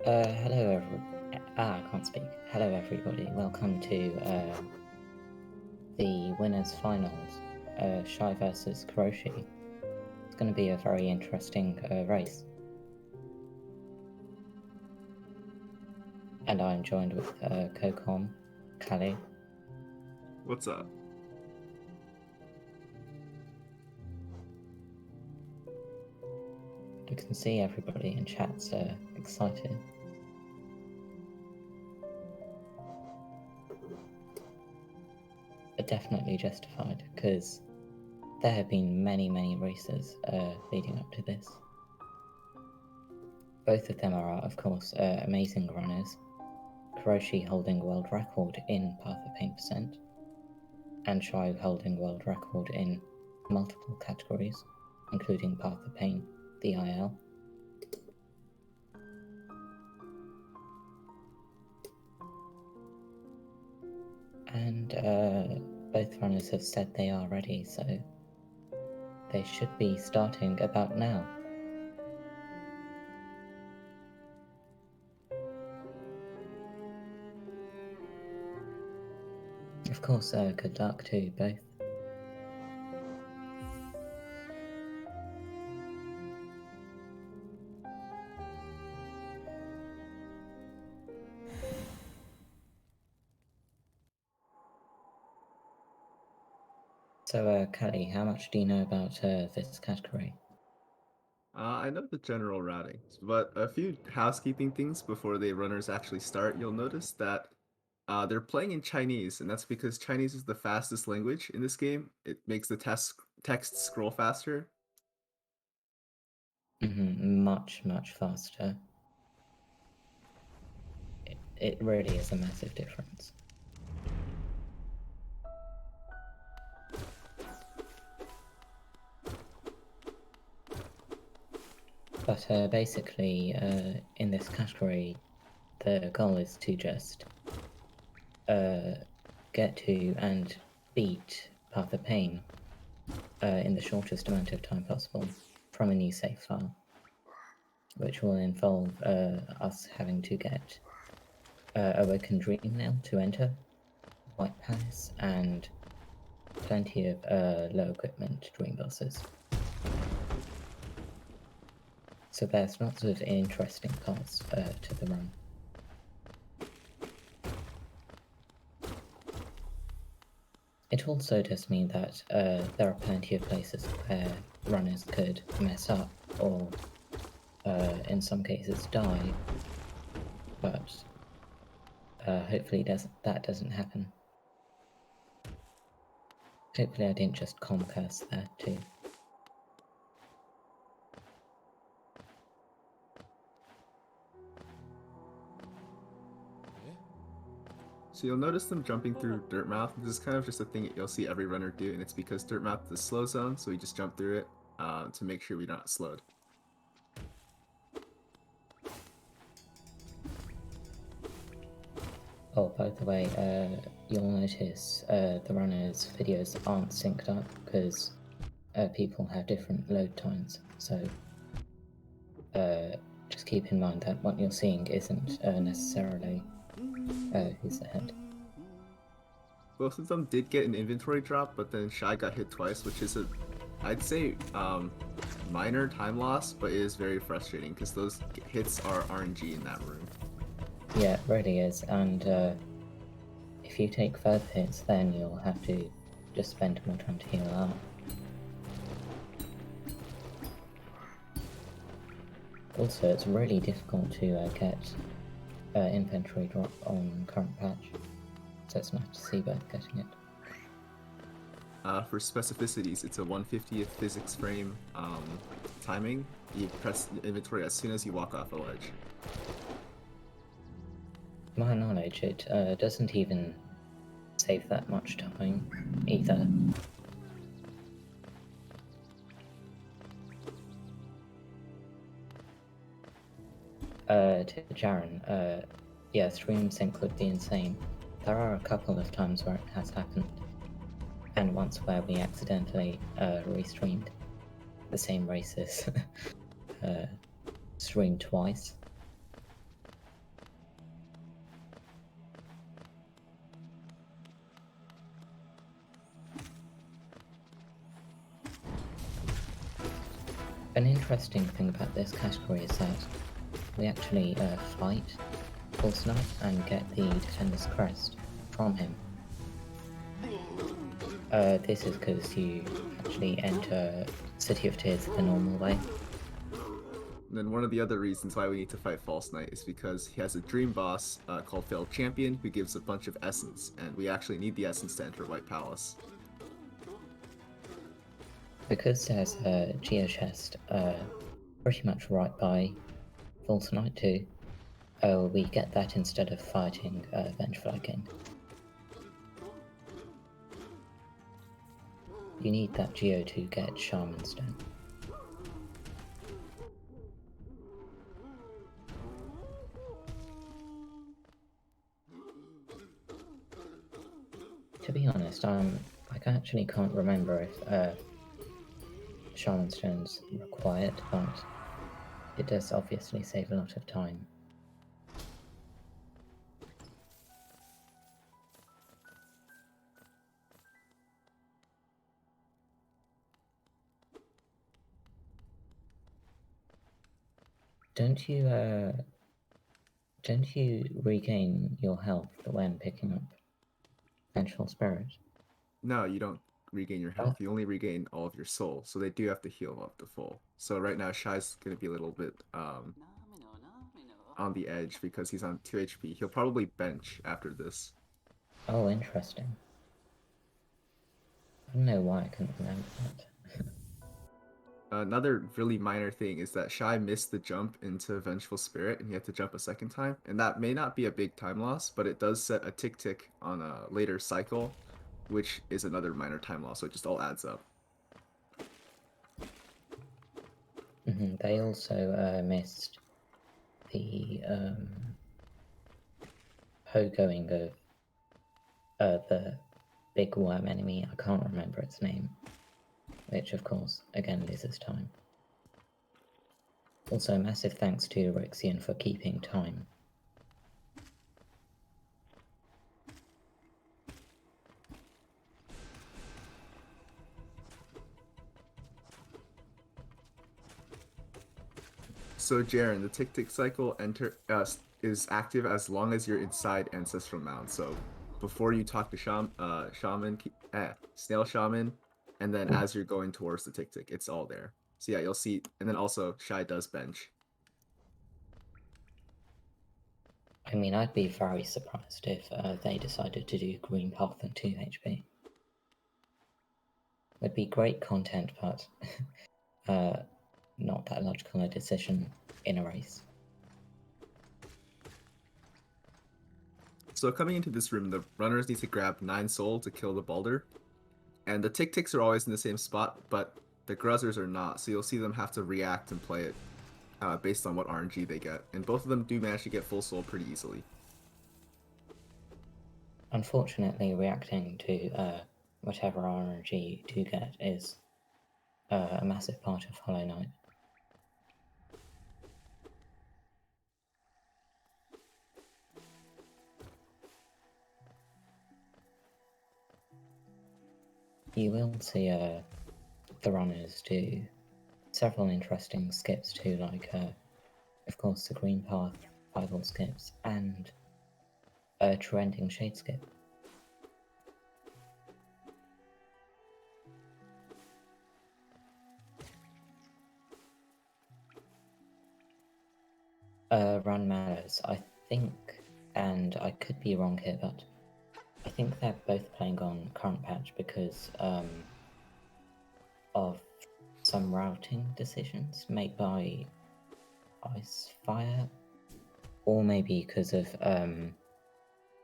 Hello, I can't speak. Hello, everybody. Welcome to the winners' finals, Schy versus Kuroshi. It's going to be a very interesting race. And I'm joined with Kokon, Kali. What's up? You can see everybody in chat's excited. But definitely justified, because there have been many races leading up to this. Both of them are, of course, amazing runners. Kuroshi holding world record in Path of Pain percent, and Schy holding world record in multiple categories, including Path of Pain, the IL. And both runners have said they are ready, so they should be starting about now. Of course, good luck to both. So, Kali, how much do you know about this category? I know the general routings, but a few housekeeping things before the runners actually start. You'll notice that they're playing in Chinese, and that's because Chinese is the fastest language in this game. It makes the text scroll faster. Much faster. It really is a massive difference. But basically, in this category, the goal is to just get to and beat Path of Pain in the shortest amount of time possible from a new save file, which will involve us having to get Awoken Dream Nail to enter, White Palace, and plenty of low equipment dream bosses. So there's lots of interesting parts to the run. It also does mean that there are plenty of places where runners could mess up or in some cases die, but hopefully that doesn't happen. Hopefully I didn't just curse there too. So you'll notice them jumping through Dirt Mouth. This is kind of just a thing that you'll see every runner do, and it's because Dirt Mouth is a slow zone, so we just jump through it to make sure we're not slowed. Oh, by the way, you'll notice the runners' videos aren't synced up because people have different load times, so just keep in mind that what you're seeing isn't necessarily who's ahead. Both of them did get an inventory drop, but then Schy got hit twice, which is I'd say, minor time loss, but it is very frustrating because those hits are RNG in that room. Yeah, it really is, and if you take further hits, then you'll have to just spend more time to heal up. Also, it's really difficult to get inventory drop on current patch, so it's nice to see both getting it. For specificities, it's a 1/50th physics frame timing. You press inventory as soon as you walk off a ledge. To my knowledge, it doesn't even save that much time either. To Jaren, yeah, stream sync would be insane. There are a couple of times where it has happened, and once where we accidentally restreamed the same races, streamed twice. An interesting thing about this category is that we actually fight False Knight and get the Defender's Crest from him. This is because you actually enter City of Tears the normal way. And then one of the other reasons why we need to fight False Knight is because he has a dream boss called Failed Champion who gives a bunch of essence, and we actually need the essence to enter White Palace. Because there's a Geo chest pretty much right by False Knight too, we get that instead of fighting Vengeful King. You need that Geo to get Shaman Stone. To be honest, I actually can't remember if Shaman Stone's required, but it does obviously save a lot of time. Don't you regain your health when picking up Vengeful Spirit? No, you don't regain your health. You only regain all of your soul, so they do have to heal up to full. So right now, Shy's going to be a little bit on the edge because he's on 2 HP. He'll probably bench after this. Oh, interesting. I don't know why I couldn't remember that. Another really minor thing is that Schy missed the jump into Vengeful Spirit and he had to jump a second time. And that may not be a big time loss, but it does set a tick on a later cycle, which is another minor time loss, so it just all adds up. They also missed the pogoing of the big worm enemy. I can't remember its name, which of course again loses time. Also, massive thanks to Rixian for keeping time. So Jaren, the tick cycle is active as long as you're inside Ancestral Mound. So before you talk to Snail Shaman, and then as you're going towards the tick, it's all there. So yeah, you'll see, and then also Schy does bench. I mean, I'd be very surprised if they decided to do Green Path and 2 HP. Would be great content, but not that logical a decision in a race. So coming into this room, the runners need to grab 9 soul to kill the Balder. And the ticks are always in the same spot, but the Gruzzers are not, so you'll see them have to react and play it based on what RNG they get. And both of them do manage to get full soul pretty easily. Unfortunately, reacting to whatever RNG do get is a massive part of Hollow Knight. You will see the runners do several interesting skips too, like of course the Green Path, 5 skips, and a True Ending Shade skip. Run matters, I think, and I could be wrong here, but I think they're both playing on current patch because of some routing decisions made by Icefire, or maybe because of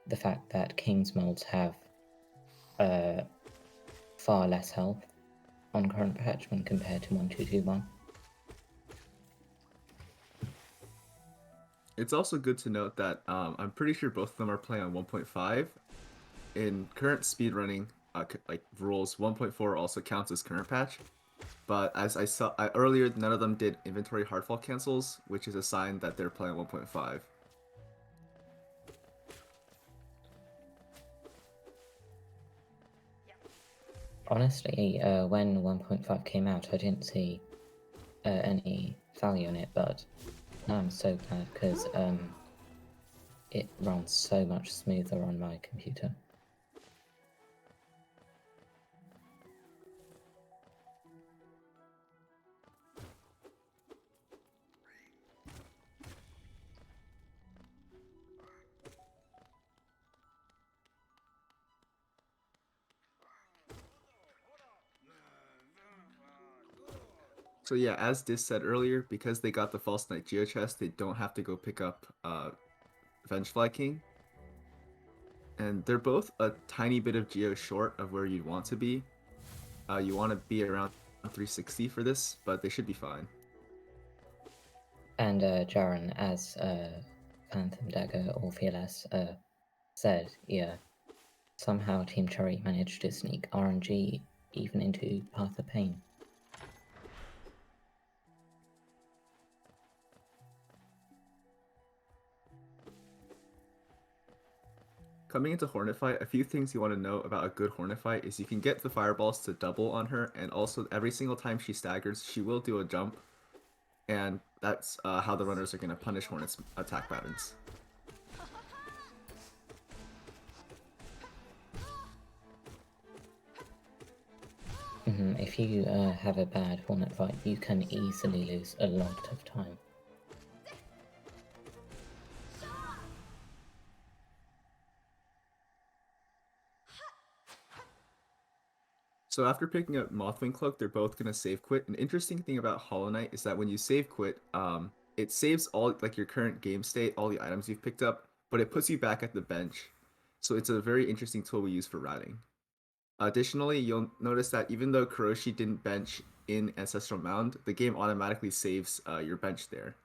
the fact that King's molds have far less health on current patch when compared to 1.2.2.1. It's also good to note that I'm pretty sure both of them are playing on 1.5. In current speedrunning rules, 1.4 also counts as current patch. But as I saw earlier, none of them did inventory hardfall cancels, which is a sign that they're playing 1.5. Honestly, when 1.5 came out, I didn't see any value in it, but now I'm so glad because it runs so much smoother on my computer. So yeah, as Dis said earlier, because they got the False Knight Geo chest, they don't have to go pick up Vengefly King. And they're both a tiny bit of Geo short of where you'd want to be. You want to be around 360 for this, but they should be fine. And Jaren, as Phantom Dagger or VLS said, yeah, somehow Team Cherry managed to sneak RNG even into Path of Pain. Coming into Hornet Fight, a few things you want to know about a good Hornet Fight is you can get the fireballs to double on her, and also every single time she staggers, she will do a jump, and that's how the runners are going to punish Hornet's attack patterns. If you have a bad Hornet Fight, you can easily lose a lot of time. So after picking up Mothwing Cloak, they're both gonna save quit. An interesting thing about Hollow Knight is that when you save quit, it saves all like your current game state, all the items you've picked up, but it puts you back at the bench. So it's a very interesting tool we use for routing. Additionally, you'll notice that even though Kuroshi didn't bench in Ancestral Mound, the game automatically saves your bench there.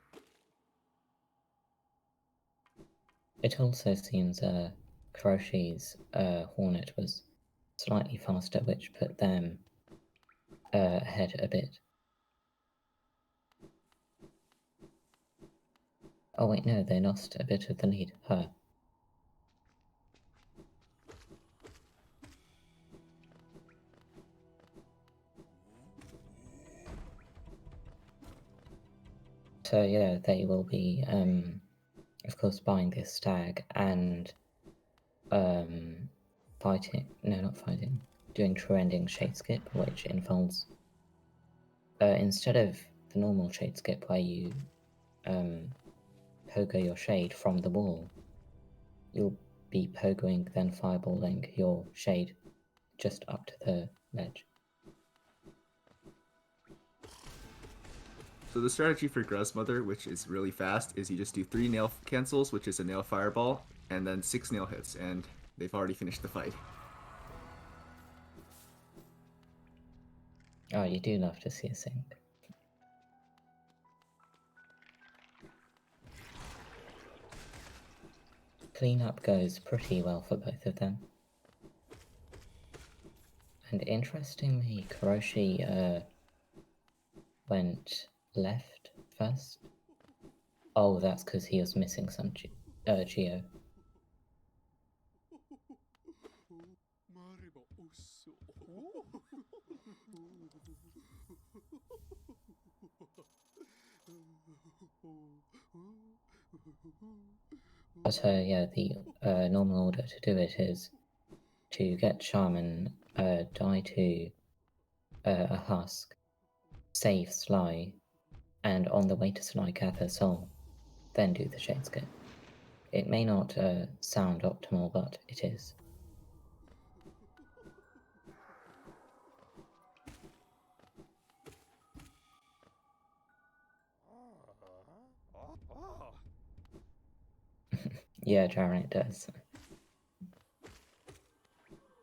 It also seems Kuroshi's Hornet was slightly faster, which put them ahead a bit. Oh wait, no, they lost a bit of the lead. Her. So yeah, they will be, of course, buying this stag and fighting. No, not fighting. Doing true ending shade skip, which involves instead of the normal shade skip where you pogo your shade from the wall, you'll be pogoing then fireballing your shade just up to the ledge. So the strategy for Gruzmother, which is really fast, is you just do 3 nail cancels, which is a nail fireball, and then 6 nail hits, and they've already finished the fight. Oh, you do love to see a sync. Cleanup goes pretty well for both of them. And interestingly, Kuroshi went left first. Oh, that's because he was missing some Geo. But yeah, the normal order to do it is to get Shaman, die to a husk, save Schy, and on the way to Schy gather soul, then do the shade skip. It may not sound optimal, but it is. Yeah, Jaren, it does.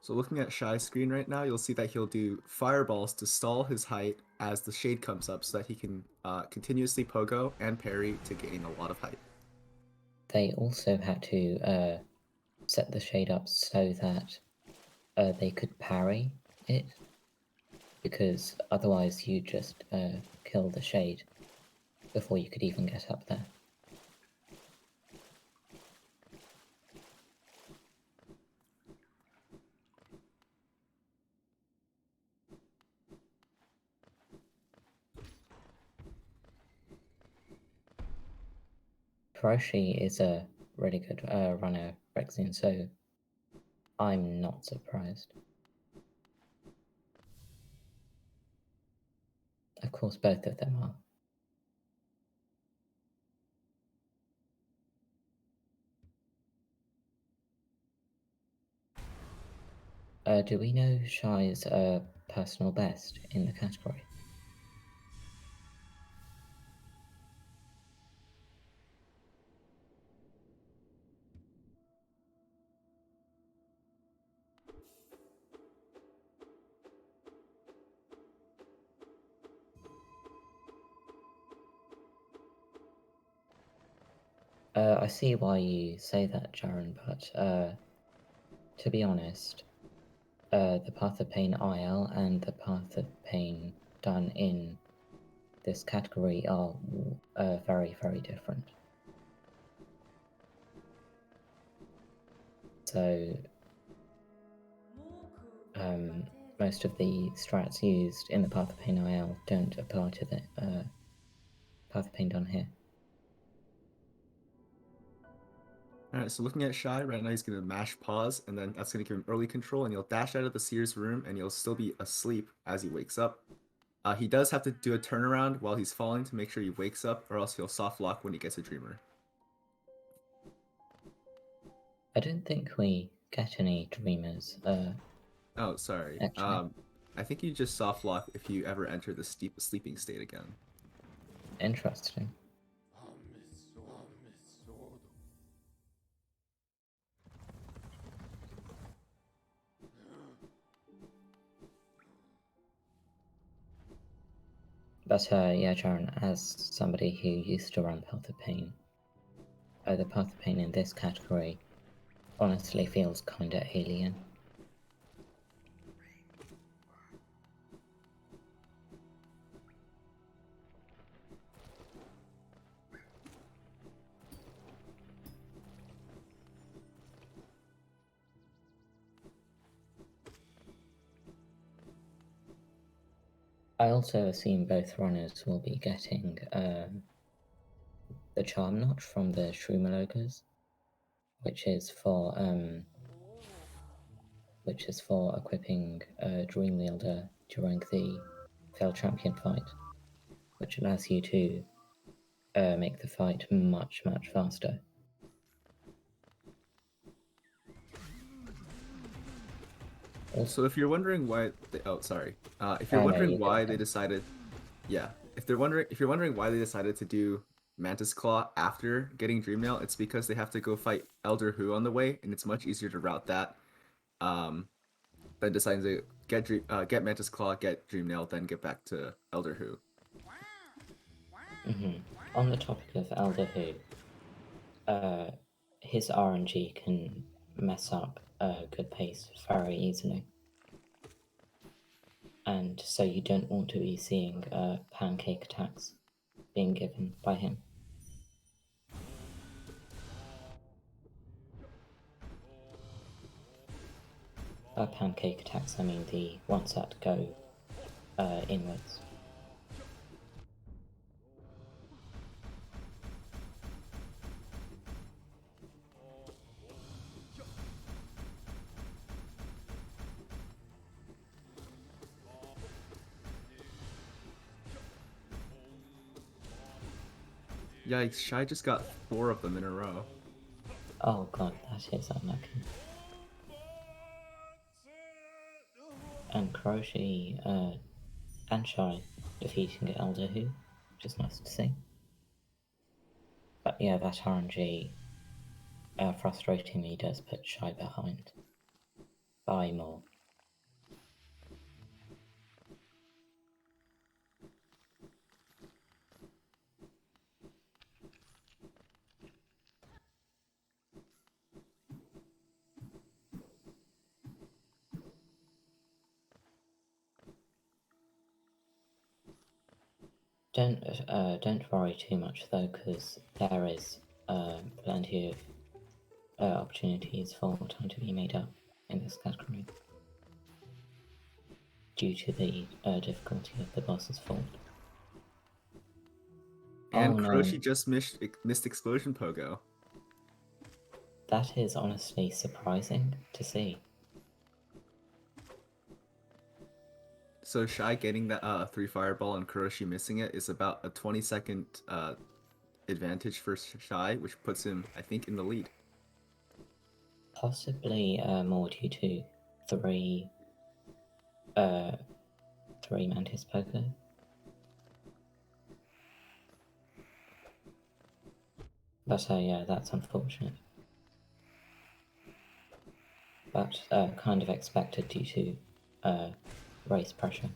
So looking at Schy's screen right now, you'll see that he'll do fireballs to stall his height as the shade comes up so that he can continuously pogo and parry to gain a lot of height. They also had to set the shade up so that they could parry it, because otherwise you just kill the shade before you could even get up there. Kuroshi is a really good runner, Rexian, so I'm not surprised. Of course, both of them are. Do we know Schy's personal best in the category? I see why you say that, Jaren, but to be honest, the Path of Pain IL and the Path of Pain done in this category are very, very different. So, most of the strats used in the Path of Pain IL don't apply to the Path of Pain done here. Alright, so looking at Schy, right now he's going to mash pause, and then that's going to give him early control, and you'll dash out of the Seer's room, and you'll still be asleep as he wakes up. He does have to do a turnaround while he's falling to make sure he wakes up, or else he'll soft lock when he gets a Dreamer. I don't think we get any Dreamers. Oh, sorry. Actually. I think you just soft lock if you ever enter the sleeping state again. Interesting. But yeah, Jaren, as somebody who used to run Path of Pain, the Path of Pain in this category honestly feels kinda alien. I also assume both runners will be getting the Charm Notch from the Shroomalogers, which is for equipping Dream Wielder during the Failed Champion fight, which allows you to make the fight much, much faster. Also, if you're wondering why, if you're Oh no, wondering you why go they ahead. decided, yeah, if you're wondering why they decided to do Mantis Claw after getting Dreamnail, it's because they have to go fight Elder Hu on the way, and it's much easier to route that, than deciding to get Mantis Claw, get Dreamnail, then get back to Elder Hu. On the topic of Elder Hu, his RNG can mess up good pace very easily. And so you don't want to be seeing pancake attacks being given by him. Pancake attacks, I mean the ones that go inwards. Yikes, Schy just got 4 of them in a row. Oh god, that is unlucky. And Kuroshi and Schy defeating Elder Hu, which is nice to see. But yeah, that RNG frustratingly does put Schy behind by more. Don't worry too much though, because there is plenty of opportunities for time to be made up in this category due to the difficulty of the boss's fault. And And no. Kuroshi just missed Explosion Pogo. That is honestly surprising to see. So Schy getting that 3 fireball and Kuroshi missing it is about a 20-second advantage for Schy, which puts him, I think, in the lead. Possibly more due to three Mantis Pogo. But yeah, that's unfortunate. But kind of expected due to race pressure.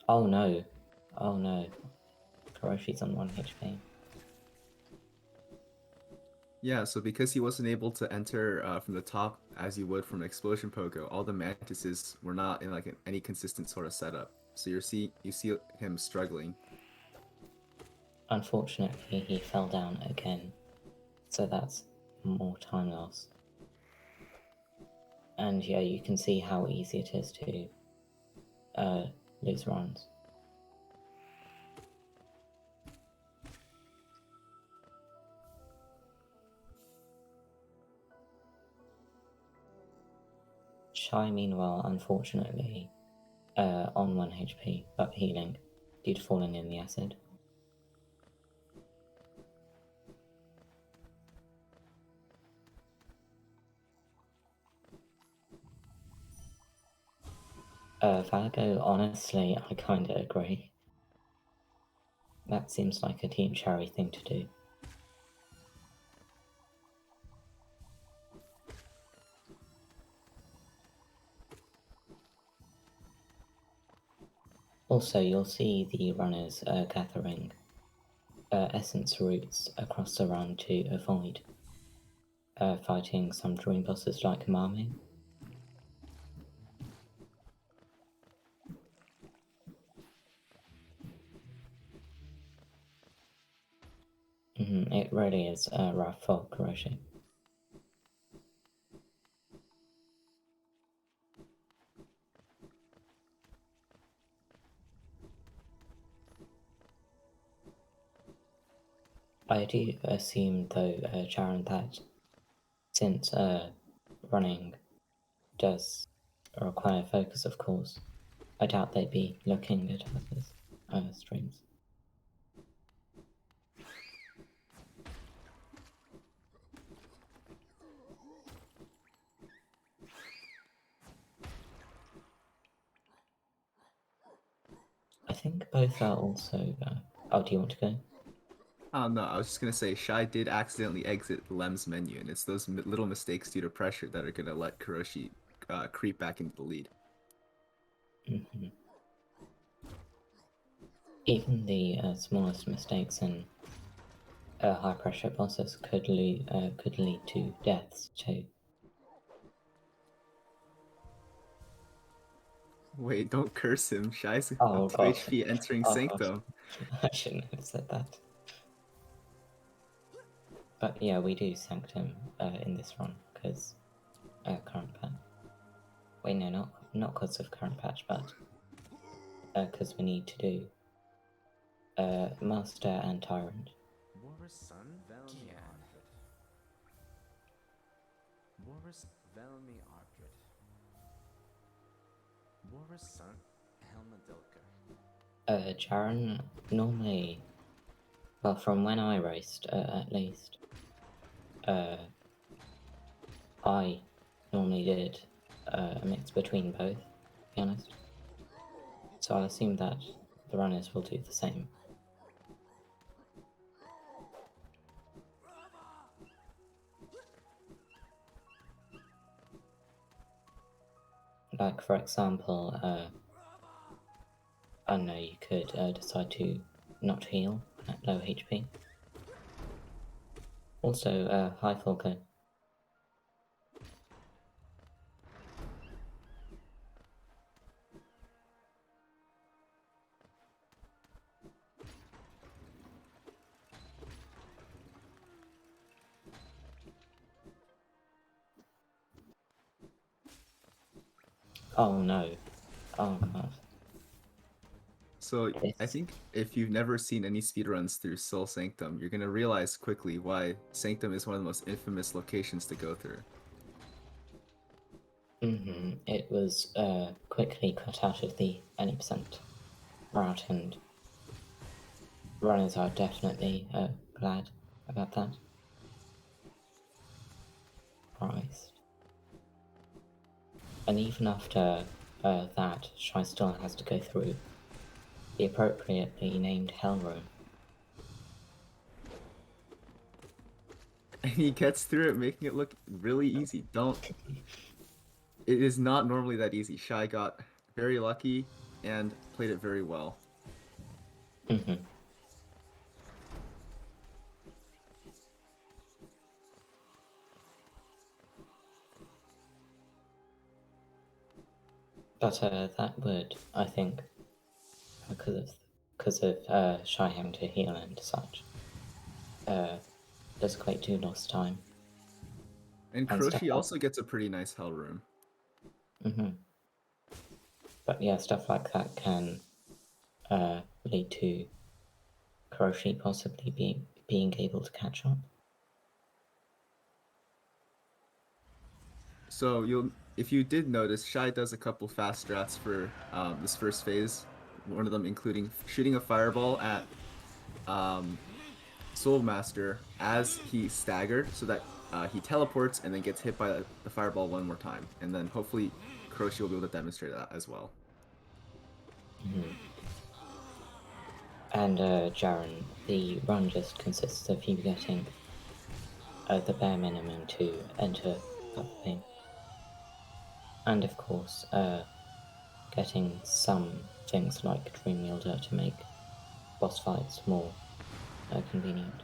Oh no. Oh no. Kuroshi's on 1 HP. Yeah, so because he wasn't able to enter from the top as you would from Explosion Pogo, all the Mantises were not in like any consistent sort of setup. So you see him struggling. Unfortunately, he fell down again, so that's more time loss. And yeah, you can see how easy it is to lose runs. Schy, meanwhile, unfortunately, on 1 HP, but healing due to falling in the acid. Vago, honestly, I kinda agree. That seems like a Team Cherry thing to do. Also, you'll see the runners gathering essence roots across the run to avoid fighting some dream bosses like Mame. It really is rough for Kuroshi. I do assume, though, Jaren, that since running does require focus, of course, I doubt they'd be looking at others' streams. I think both are also. Oh, do you want to go? No, I was just gonna say Schy did accidentally exit Lem's menu, and it's those little mistakes due to pressure that are gonna let Kuroshi creep back into the lead. Mm-hmm. Even the smallest mistakes in high pressure bosses could lead to deaths too. Wait, don't curse him. Shy's Oh up 2 god. HP entering Oh god. Sanctum. I shouldn't have said that. But yeah, we do Sanctum in this run because current patch. Wait, no, not because of current patch, but because we need to do Master and Tyrant. War's son, Velmi Ardred. War's Velmi Ardred. War's son, Helma Dilker. Jaren normally, well, from when I raced at least, I normally did a mix between both, to be honest. So I assume that the runners will do the same. Like, for example, I don't know, you could decide to not heal at low HP. Also, hi Falco. Oh no. Oh god. So I This- think if you've never seen any speedruns through Soul Sanctum, you're gonna realize quickly why Sanctum is one of the most infamous locations to go through. It was quickly cut out of the any percent route, and runners are definitely glad about that. Christ. And even after that, Schy still has to go through the appropriately named Hell Room. And he gets through it, making it look really easy. It is not normally that easy. Schy got very lucky and played it very well. But that would, I think, because of Schy having to heal and such, does equate to lost time. And And stuff Kuroshi like- also gets a pretty nice Hell Room. But yeah, stuff like that can lead to Kuroshi possibly being able to catch up. So if you did notice, Schy does a couple fast strats for this first phase. One of them including shooting a fireball at Soul Master as he staggered, so that he teleports and then gets hit by the fireball one more time, and then hopefully Kuroshi will be able to demonstrate that as well. And Jaren, the run just consists of you getting the bare minimum to enter the thing. And of course, getting some things like Dream Wielder to make boss fights more convenient.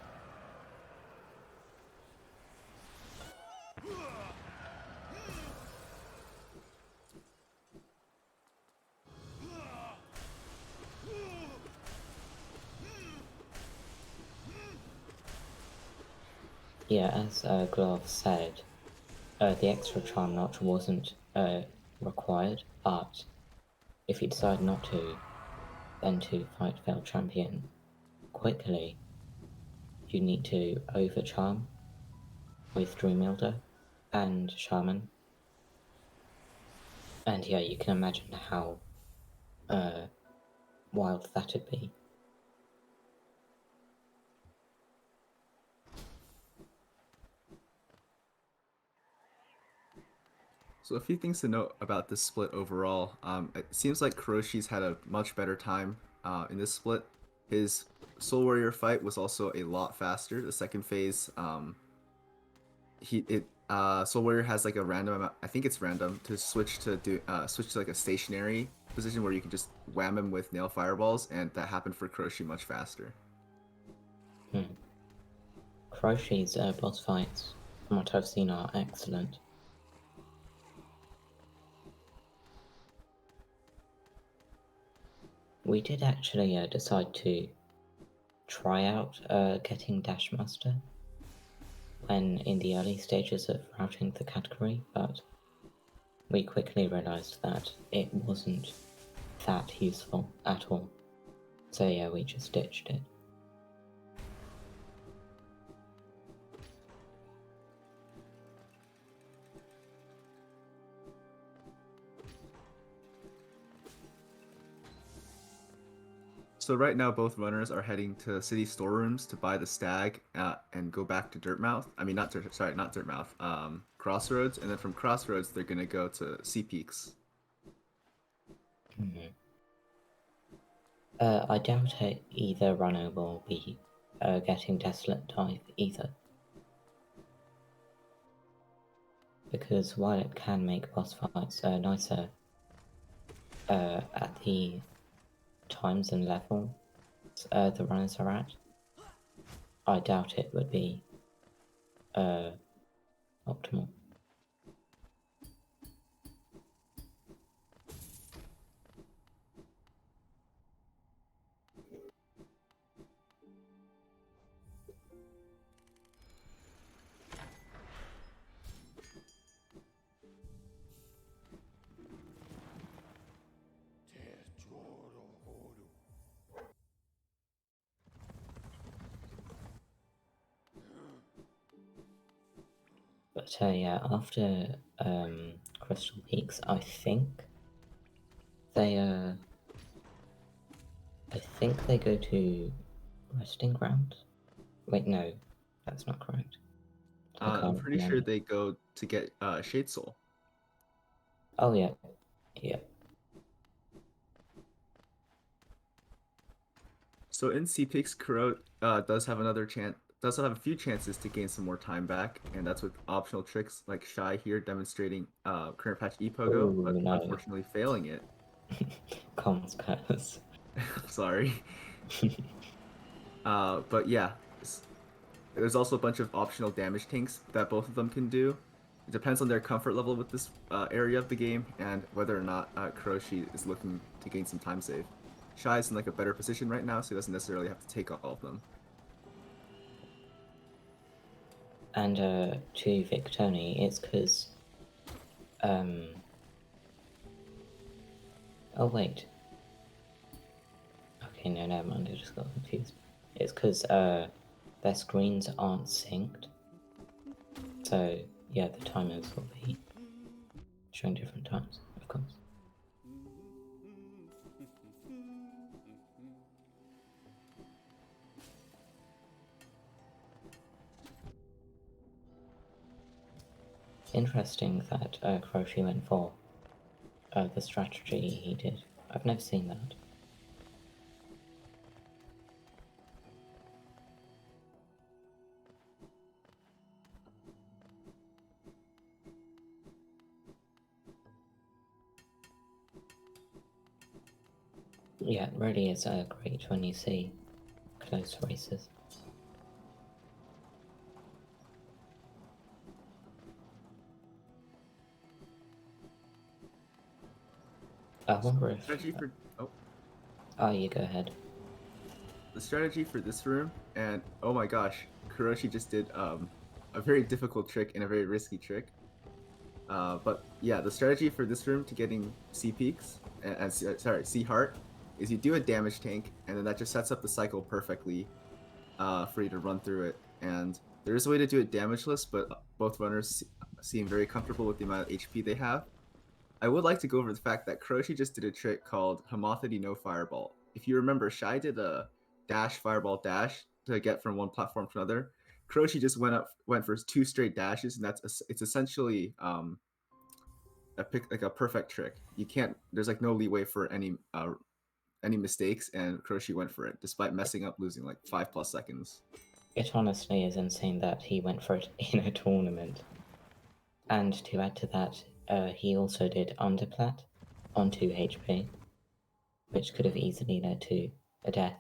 Yeah, as Glove said, the extra charm notch wasn't required, but if you decide not to, then to fight Failed Champion quickly, you need to overcharm with Dream Wielder and Shaman. And yeah, you can imagine how wild that'd be. So a few things to note about this split overall. It seems like Kuroshi's had a much better time in this split. His Soul Warrior fight was also a lot faster. The second phase, Soul Warrior has like a random amount. I think it's random to switch to like a stationary position where you can just wham him with nail fireballs, and that happened for Kuroshi much faster. Kuroshi's boss fights, from what I've seen, are excellent. We did actually decide to try out getting Dash Master when in the early stages of routing the category, but we quickly realized that it wasn't that useful at all. So yeah, we just ditched it. So right now, both runners are heading to city storerooms to buy the stag and go back to Dirtmouth. I mean, not Dirtmouth. Crossroads, and then from Crossroads, they're gonna go to Sea Peaks. I doubt either runner will be getting Desolate Dive either. Because while it can make boss fights nicer at the times and level the runners are at, I doubt it would be optimal. But yeah, after Crystal Peaks, I think they go to Resting Ground. Wait, no, that's not correct. I I'm can't pretty sure remember. they go to get Shade Soul. Oh yeah, yeah. So in C-Pix, Kuro does have a few chances to gain some more time back, and that's with optional tricks like Schy here demonstrating current patch Epogo, Ooh, but no. unfortunately failing it. Comms curse. Sorry. But yeah, there's also a bunch of optional damage tanks that both of them can do. It depends on their comfort level with this area of the game and whether or not Kuroshi is looking to gain some time save. Shy is in like a better position right now, so he doesn't necessarily have to take all of them. And to Victoni, it's because oh wait. Okay, no, never mind. I just got confused. It's because their screens aren't synced. So yeah, the timers will be showing different times, of course. Interesting that Kuroshi went for the strategy he did. I've never seen that. Yeah, it really is great when you see close races. I wonder if... Strategy for Oh, you go ahead. the strategy for this room, and oh my gosh, Kuroshi just did a very difficult trick and a very risky trick. But yeah, the strategy for this room to getting C peaks and C heart is you do a damage tank, and then that just sets up the cycle perfectly for you to run through it. And there is a way to do it damageless, but both runners seem very comfortable with the amount of HP they have. I would like to go over the fact that Kuroshi just did a trick called Homothety No Fireball. If you remember, Shy did a dash fireball dash to get from one platform to another. Kuroshi just went for 2 straight dashes, and it's essentially like a perfect trick. You can't. There's like no leeway for any mistakes, and Kuroshi went for it despite messing up, losing like 5+ seconds. It honestly is insane that he went for it in a tournament. And to add to that, he also did underplat on 2 HP, which could have easily led to a death.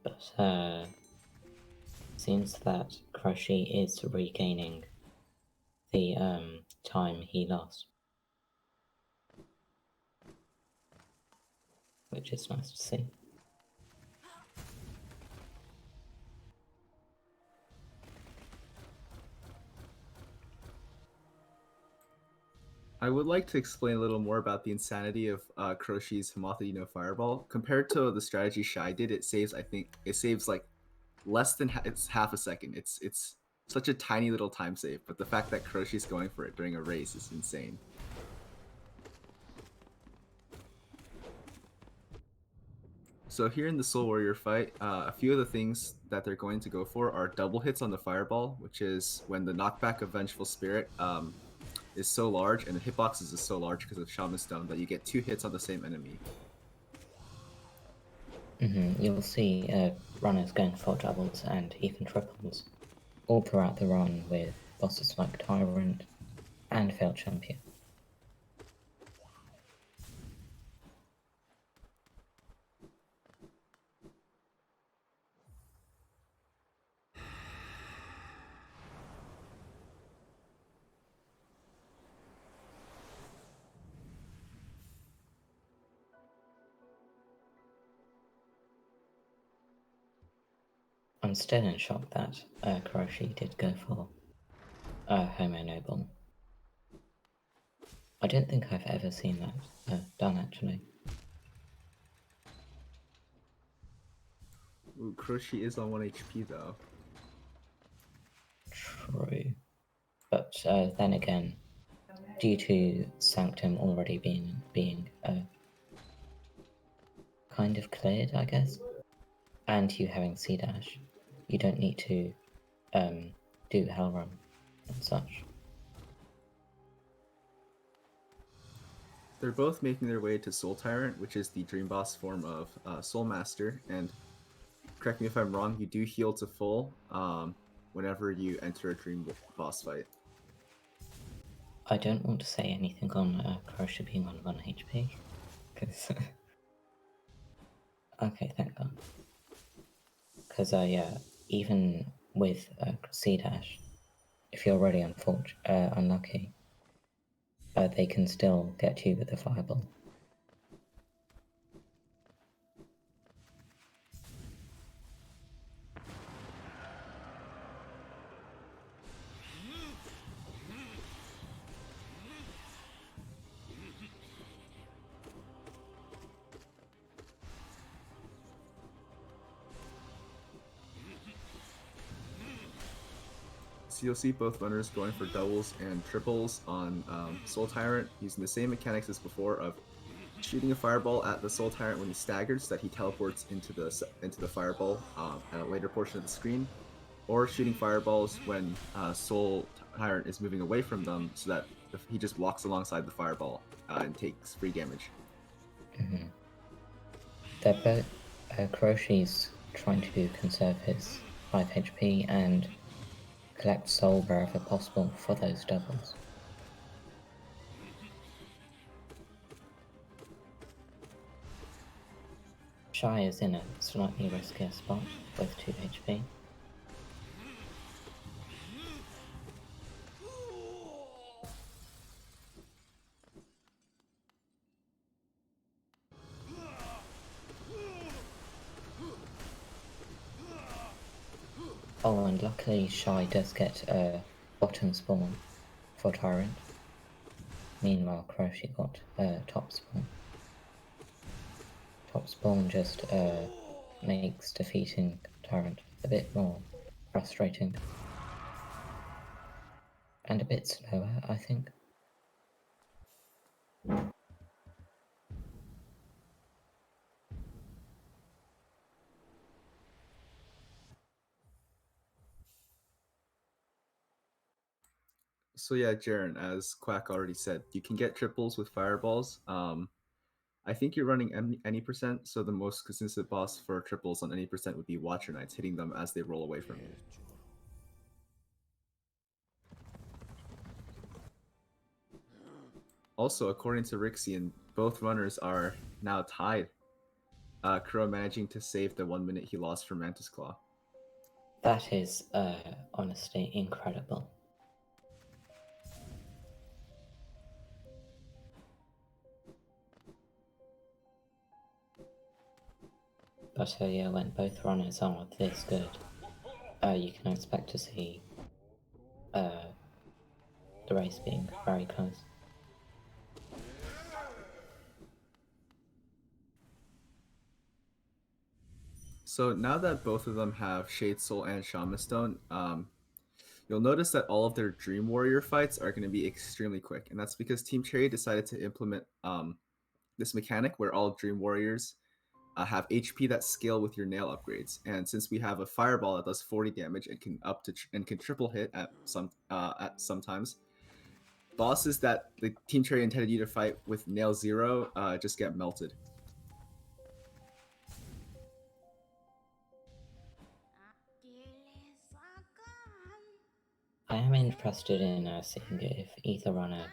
But seems that Kuroshi is regaining the time he lost, which is nice to see. I would like to explain a little more about the insanity of Kuroshi's Homothety No Fireball. Compared to the strategy Shy did, I think it saves like less than it's half a second. It's such a tiny little time save, but the fact that Kuroshi's going for it during a race is insane. So here in the Soul Warrior fight, a few of the things that they're going to go for are double hits on the Fireball, which is when the knockback of Vengeful Spirit is so large, and the hitboxes is so large because of Shaman Stone that you get 2 hits on the same enemy. You'll see runners going for doubles and even triples all throughout the run with bosses like Tyrant and Failed Champion. I'm still in shock that Kuroshi did go for Homo Noble. I don't think I've ever seen that done, actually. Ooh, Kuroshi is on 1 HP though. True. But then again, due to Sanctum already being kind of cleared, I guess, and you having C dash, you don't need to do Hell Run and such. They're both making their way to Soul Tyrant, which is the Dream Boss form of Soul Master, and correct me if I'm wrong, you do heal to full whenever you enter a Dream Boss fight. I don't want to say anything on Kuroshi being on 1 HP, because... okay, thank God. Because, yeah, even with C dash, if you're already unlucky, they can still get you with a Fireball. So you'll see both runners going for doubles and triples on Soul Tyrant, using the same mechanics as before of shooting a fireball at the Soul Tyrant when he staggers, so that he teleports into the fireball at a later portion of the screen, or shooting fireballs when Soul Tyrant is moving away from them, so that he just walks alongside the fireball and takes free damage. Mm-hmm. They're both... Kuroshi's trying to conserve his 5 HP and collect soul wherever possible for those doubles. Schy is in a slightly riskier spot with 2 HP. Oh, and luckily Schy does get a bottom spawn for Tyrant. Meanwhile, Kuroshi got top spawn. Top spawn just makes defeating Tyrant a bit more frustrating. And a bit slower, I think. So yeah, Jaren, as Quack already said, you can get triples with fireballs. I think you're running any percent, so the most consistent boss for triples on any percent would be Watcher Knights, hitting them as they roll away from you. Also, according to Rixian, both runners are now tied. Kuro managing to save the 1 minute he lost from Mantis Claw. That is honestly incredible. But yeah, when both runners are this good, you can expect to see the race being very close. So now that both of them have Shade Soul and Shaman Stone, you'll notice that all of their Dream Warrior fights are going to be extremely quick, and that's because Team Cherry decided to implement this mechanic where all Dream Warriors have HP that scale with your nail upgrades. And since we have a Fireball that does 40 damage and can triple hit at sometimes, bosses that the Team Cherry intended you to fight with nail 0 just get melted. I am interested in seeing if either runner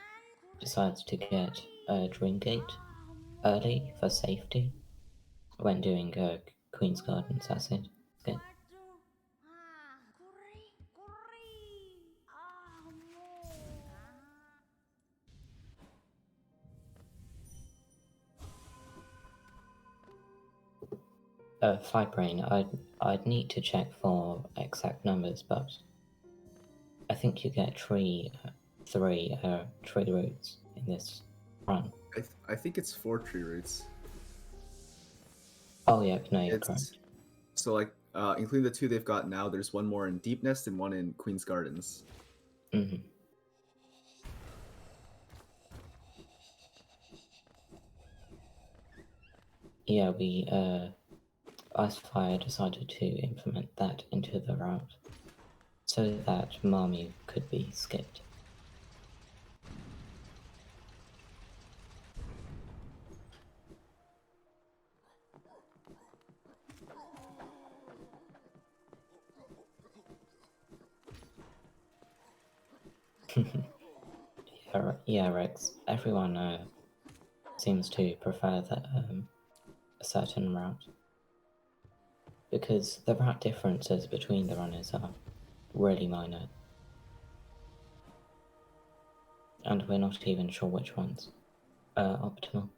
decides to get Dream Gate early for safety when doing Queen's Gardens Acid. Okay. Fibrain, I'd need to check for exact numbers, but I think you get three tree roots in this run. I think it's 4 tree roots. Oh yeah, no, you're It's correct. so like including the 2 they've got now. There's one more in Deep Nest and one in Queen's Gardens. Mm-hmm. Yeah, Icefire decided to implement that into the route so that Marmu could be skipped. Yeah, Rex. Everyone seems to prefer that a certain route because the route differences between the runners are really minor, and we're not even sure which ones are optimal.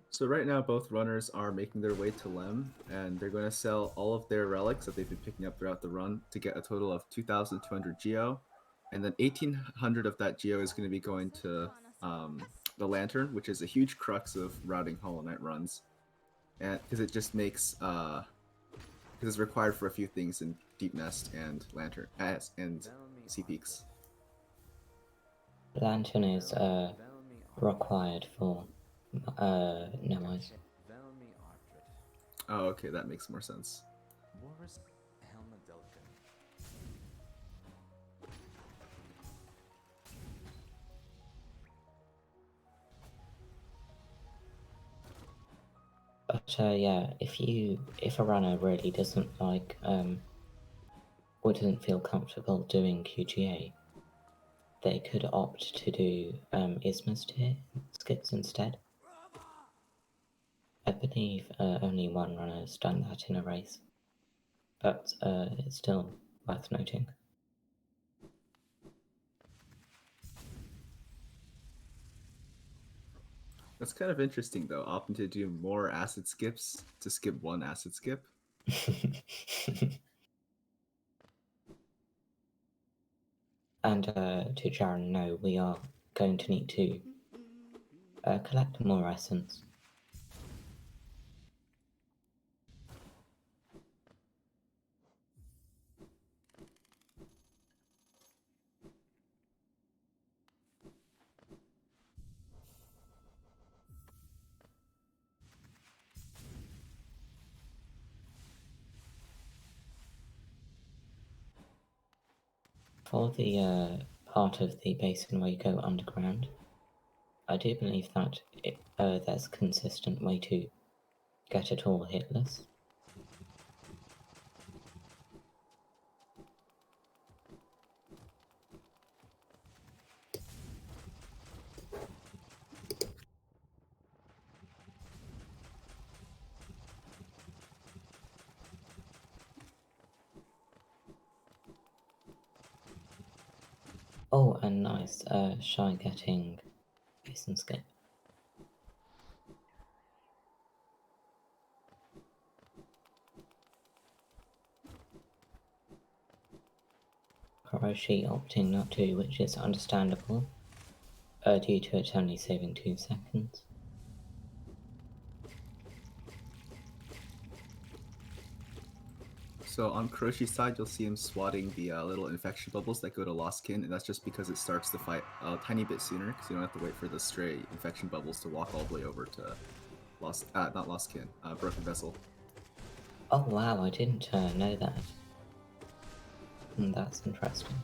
So right now, both runners are making their way to Lem, and they're going to sell all of their relics that they've been picking up throughout the run to get a total of 2,200 geo, and then 1,800 of that geo is going to be going to the Lantern, which is a huge crux of routing Hollow Knight runs, and because it just makes because it's required for a few things in Deep Nest and Lantern and Sea Peaks. Lantern is required for Nemais. Velmi Ardred. Oh, okay, that makes more sense. Boris Helmadilkin. But yeah, if a runner really doesn't like or doesn't feel comfortable doing QGA, they could opt to do Isthmus tier skips instead. I believe only one runner has done that in a race, but it's still worth noting. That's kind of interesting, though, opting to do more acid skips to skip one acid skip. And to Jaren, no, we are going to need to collect more essence. For the part of the basin where you go underground, I do believe that there's a consistent way to get it all hitless. Oh, and nice, Schy getting basin skip. Kuroshi opting not to, which is understandable, due to it only saving 2 seconds. So on Kuroshi's side, you'll see him swatting the little infection bubbles that go to Lost Kin, and that's just because it starts the fight a tiny bit sooner, because you don't have to wait for the stray infection bubbles to walk all the way over to not Lost Kin, Broken Vessel. Oh wow, I didn't know that. That's interesting.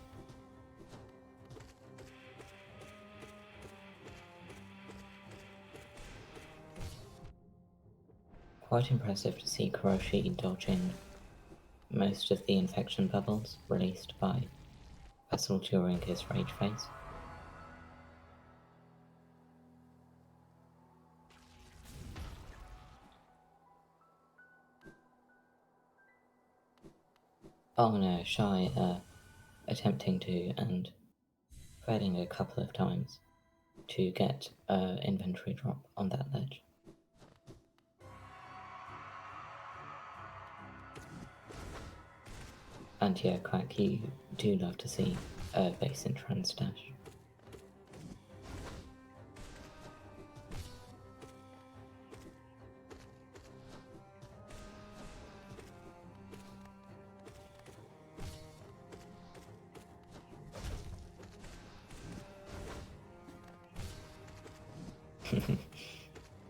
Quite impressive to see Kuroshi dodging most of the infection bubbles released by Vessel during his rage phase. Oh no, Schy attempting to and failing a couple of times to get inventory drop on that ledge. And yeah, Quack, you do love to see Basin trans dash.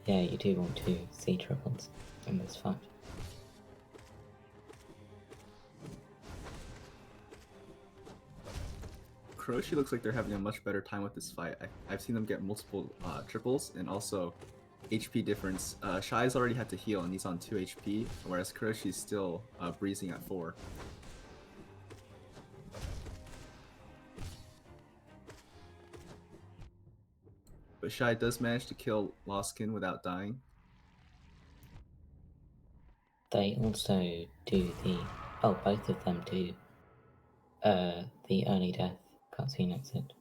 Yeah, you do want to see triples in this fight. Kuroshi looks like they're having a much better time with this fight. I've seen them get multiple triples and also HP difference. Shy's already had to heal and he's on 2 HP, whereas Kuroshi's still breezing at 4. But Schy does manage to kill Lostkin without dying. They also do the... Oh, both of them do the early death cutscene exit.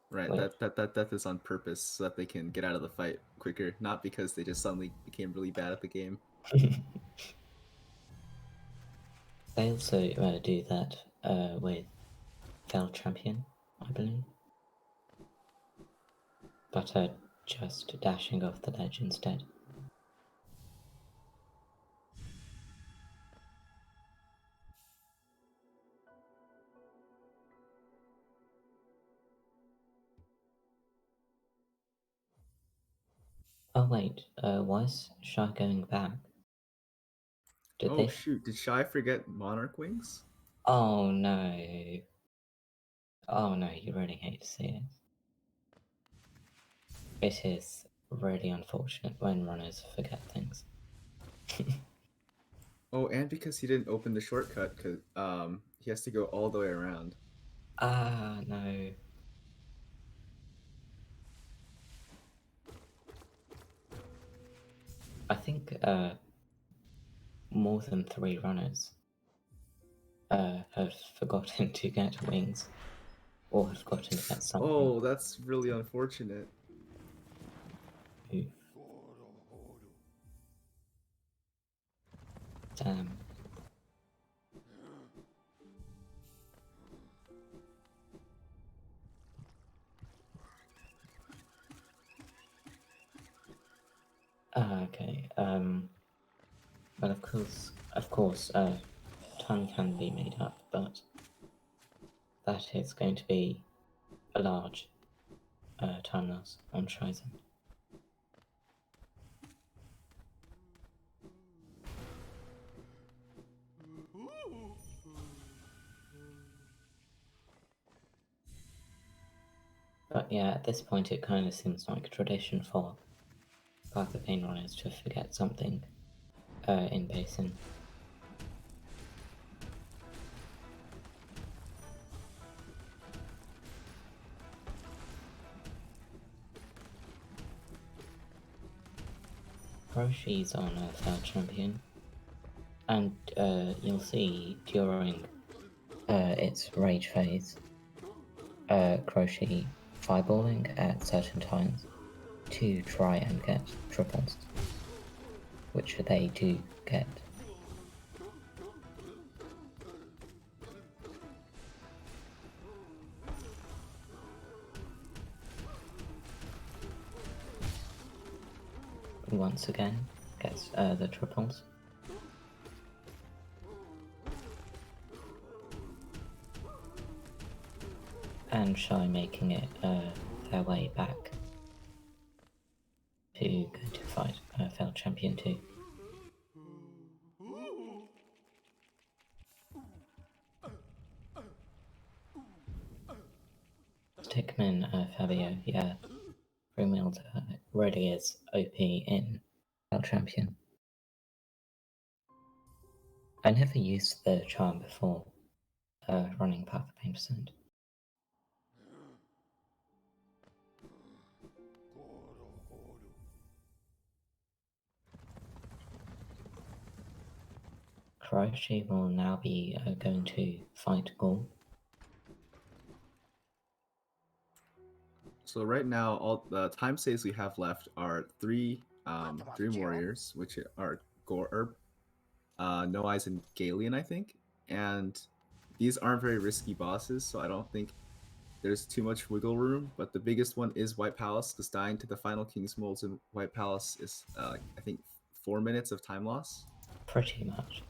Right, Wait. that death is on purpose so that they can get out of the fight quicker, not because they just suddenly became really bad at the game. They also do that with Fel Champion, I believe. But just dashing off the ledge instead. Oh wait, why is Schy going back? Did Oh they? shoot, did Schy forget Monarch Wings? Oh no. Oh no, you really hate to see it. It is really unfortunate when runners forget things. Oh, and because he didn't open the shortcut, cause he has to go all the way around. Ah, no. I think more than 3 runners have forgotten to get wings, or have forgotten to get something. Oh, that's really unfortunate. Ooh. Damn. Okay. Well, of course, time can be made up, but that is going to be a large time loss on Shy's end. But yeah, at this point it kind of seems like a tradition for Path of Pain runners to forget something in Basin. Kuroshi's on a third champion, and you'll see during its rage phase, Kuroshi fireballing at certain times to try and get triples, which they do get. Once again, gets the triples. And Schy making it their way back to go to fight Fel Champion 2. Stickman Fabio, yeah. Brumilda really is OP in Fel Champion. I never used the charm before running Path of Pain Percent. Kuroshi will now be going to fight Gaul. So right now, all the time saves we have left are three Dream Warriors, which are Gorb, No Eyes, and Galeon, I think. And these aren't very risky bosses, so I don't think there's too much wiggle room. But the biggest one is White Palace, because dying to the final King's Molds in White Palace is, I think, 4 minutes of time loss. Pretty much.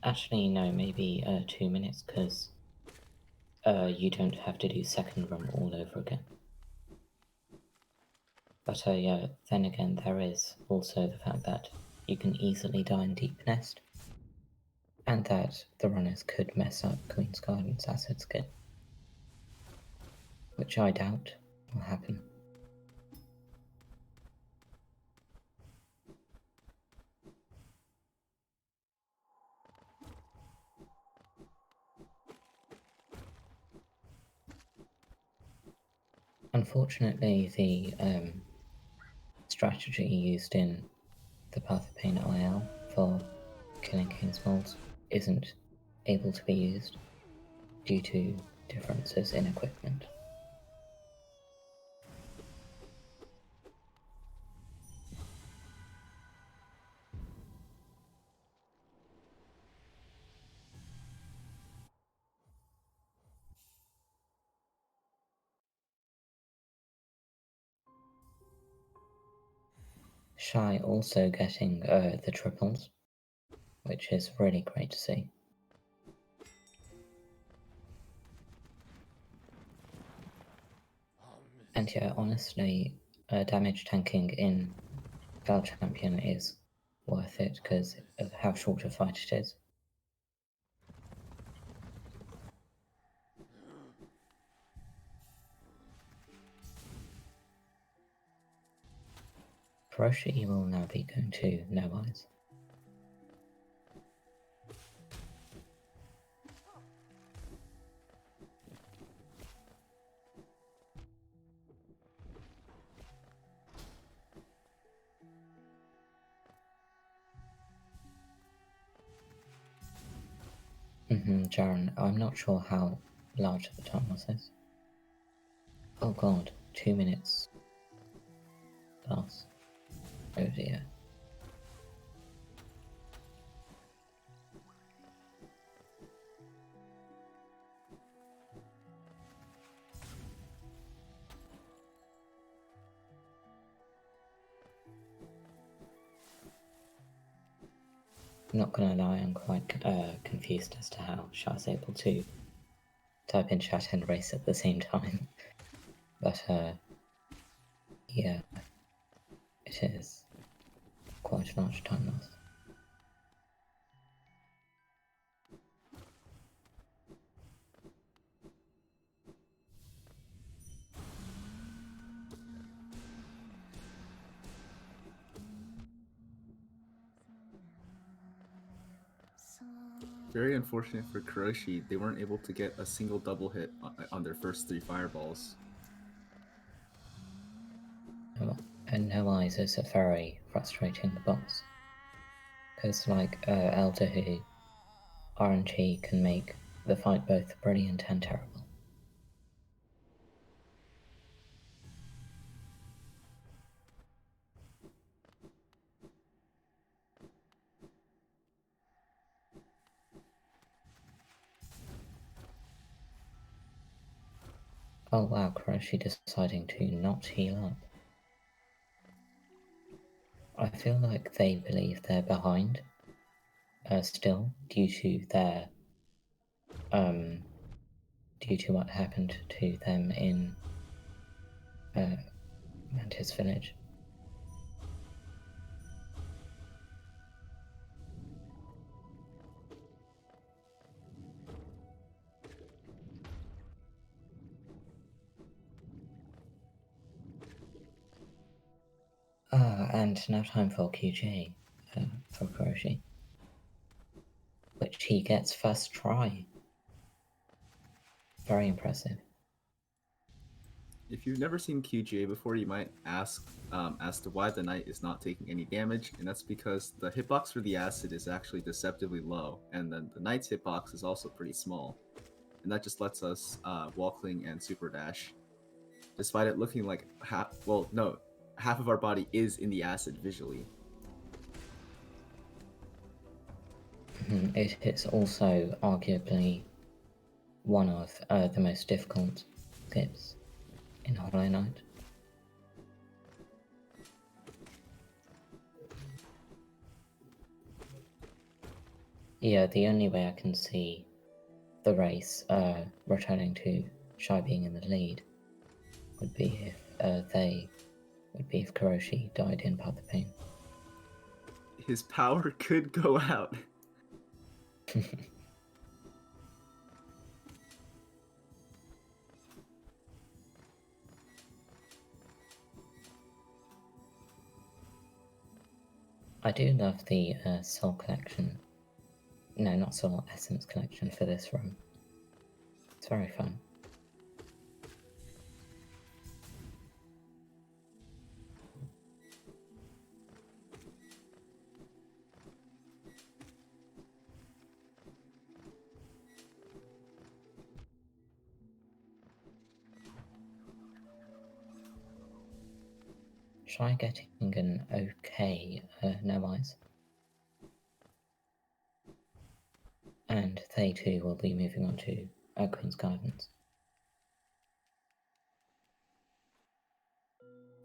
Actually, no, maybe 2 minutes, because you don't have to do second run all over again. But yeah, then again, there is also the fact that you can easily die in Deep Nest, and that the runners could mess up Queen's Garden's acid skin, which I doubt will happen. Unfortunately, the strategy used in the Path of Pain IL for killing King's Molds isn't able to be used due to differences in equipment. Schy also getting the triples, which is really great to see. And yeah, honestly, damage tanking in Val Champion is worth it because of how short a fight it is. Kuroshi will now be going to No Eyes. Jaren, I'm not sure how large the time loss is. Oh god, 2 minutes loss. Oh dear. Not gonna lie, I'm quite confused as to how Shah's able to type in chat and race at the same time. But yeah, it is quite a large time loss. Very unfortunate for Kuroshi, they weren't able to get a single double hit on their first 3 fireballs. And No Eyes is a very frustrating boss. Because like Elder who RNG can make the fight both brilliant and terrible. Oh wow, Kuroshi deciding to not heal up. I feel like they believe they're behind still due to their due to what happened to them in Mantis Village. And now time for QJ for Kuroshi, which he gets first try. Very impressive. If you've never seen QGA before, you might ask as to why the knight is not taking any damage, and that's because the hitbox for the acid is actually deceptively low, and then the knight's hitbox is also pretty small, and that just lets us wall cling and super dash. despite it looking like half. Well, no, half of our body is in the acid visually. It is also arguably one of the most difficult skips in Hollow Knight. Yeah, the only way I can see the race returning to Schy being in the lead would be if Kuroshi died in Path of Pain. His power could go out. I do love the Soul Collection. No, not Soul Essence Collection for this room. It's very fun. Schy getting an okay no eyes. And they too will be moving on to Queen's Gardens.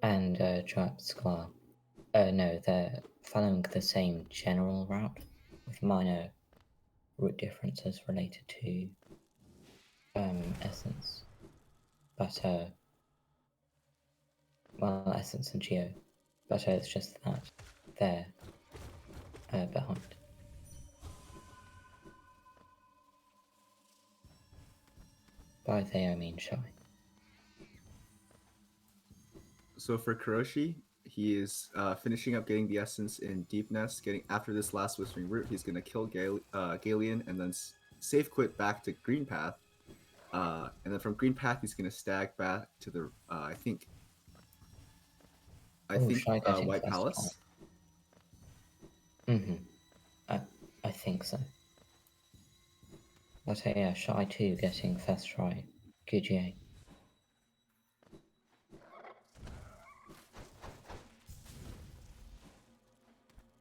And Joab Square. No, they're following the same general route with minor route differences related to Essence. But well, Essence and Geo. But it's just that they're behind. By they I mean Schy. So for Kuroshi, he is finishing up getting the essence in Deep Nest. Getting after this last Whispering Root, he's gonna kill Galeon and then safe quit back to Green Path. And then from Green Path, he's gonna stag back to the I think Schy getting White first Palace. I think so. But yeah, Schy 2 getting first try QGA.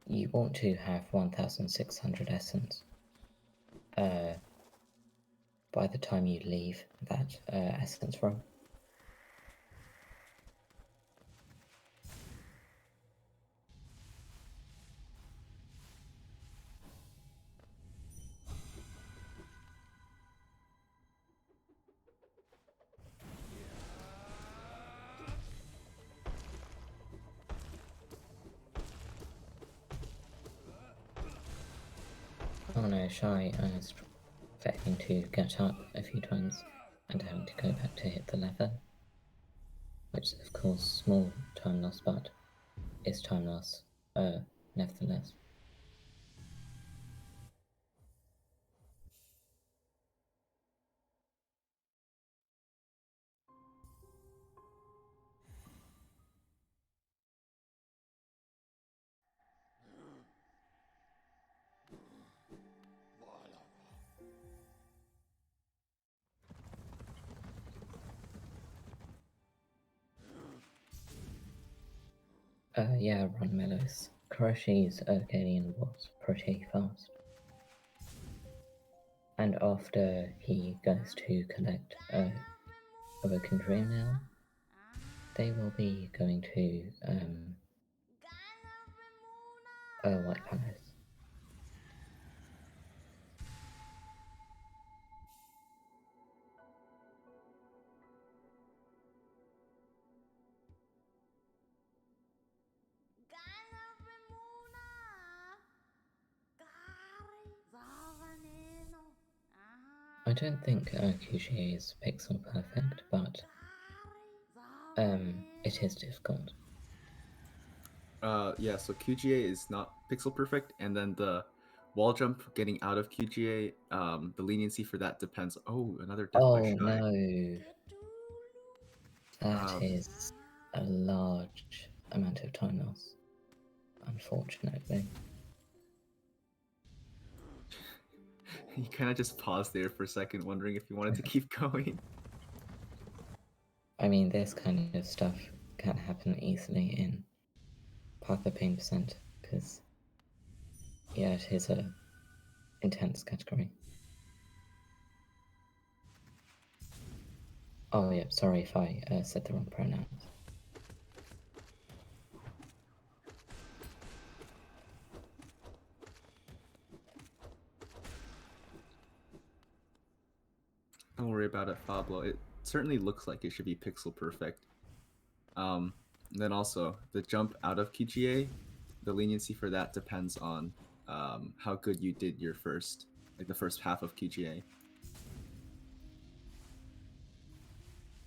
You want to have 1600 essence by the time you leave that essence room. Oh no, Schy is failing to get up a few times and having to go back to hit the lever. Which is of course small time loss, but is time loss nevertheless. Yeah, run Melos. Kuroshi's Arcadian was pretty fast. And after he goes to collect Awoken Dream now, they will be going to White Palace. I don't think QGA is pixel perfect, but it is difficult. Yeah, so QGA is not pixel perfect, and then the wall jump getting out of QGA, the leniency for that depends. Oh, another death by Schy. No, that Um, is a large amount of time loss, unfortunately. He kind of just paused there for a second, wondering if he wanted to keep going. I mean, this kind of stuff can happen easily in Path of Pain percent, because, yeah, it is a intense category. Oh, yeah, sorry if I said the wrong pronouns. Don't worry about it, Pablo. It certainly looks like it should be pixel perfect. Then also the jump out of QGA, the leniency for that depends on how good you did your first, like the first half of QGA.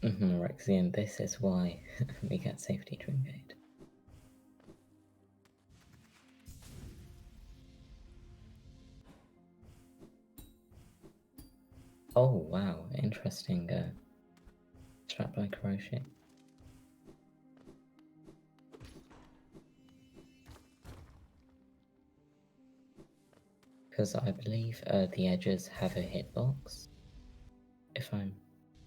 Rexian, this is why we get safety to invade. Oh wow, interesting strat by Kuroshi. Because I believe the edges have a hitbox, if I'm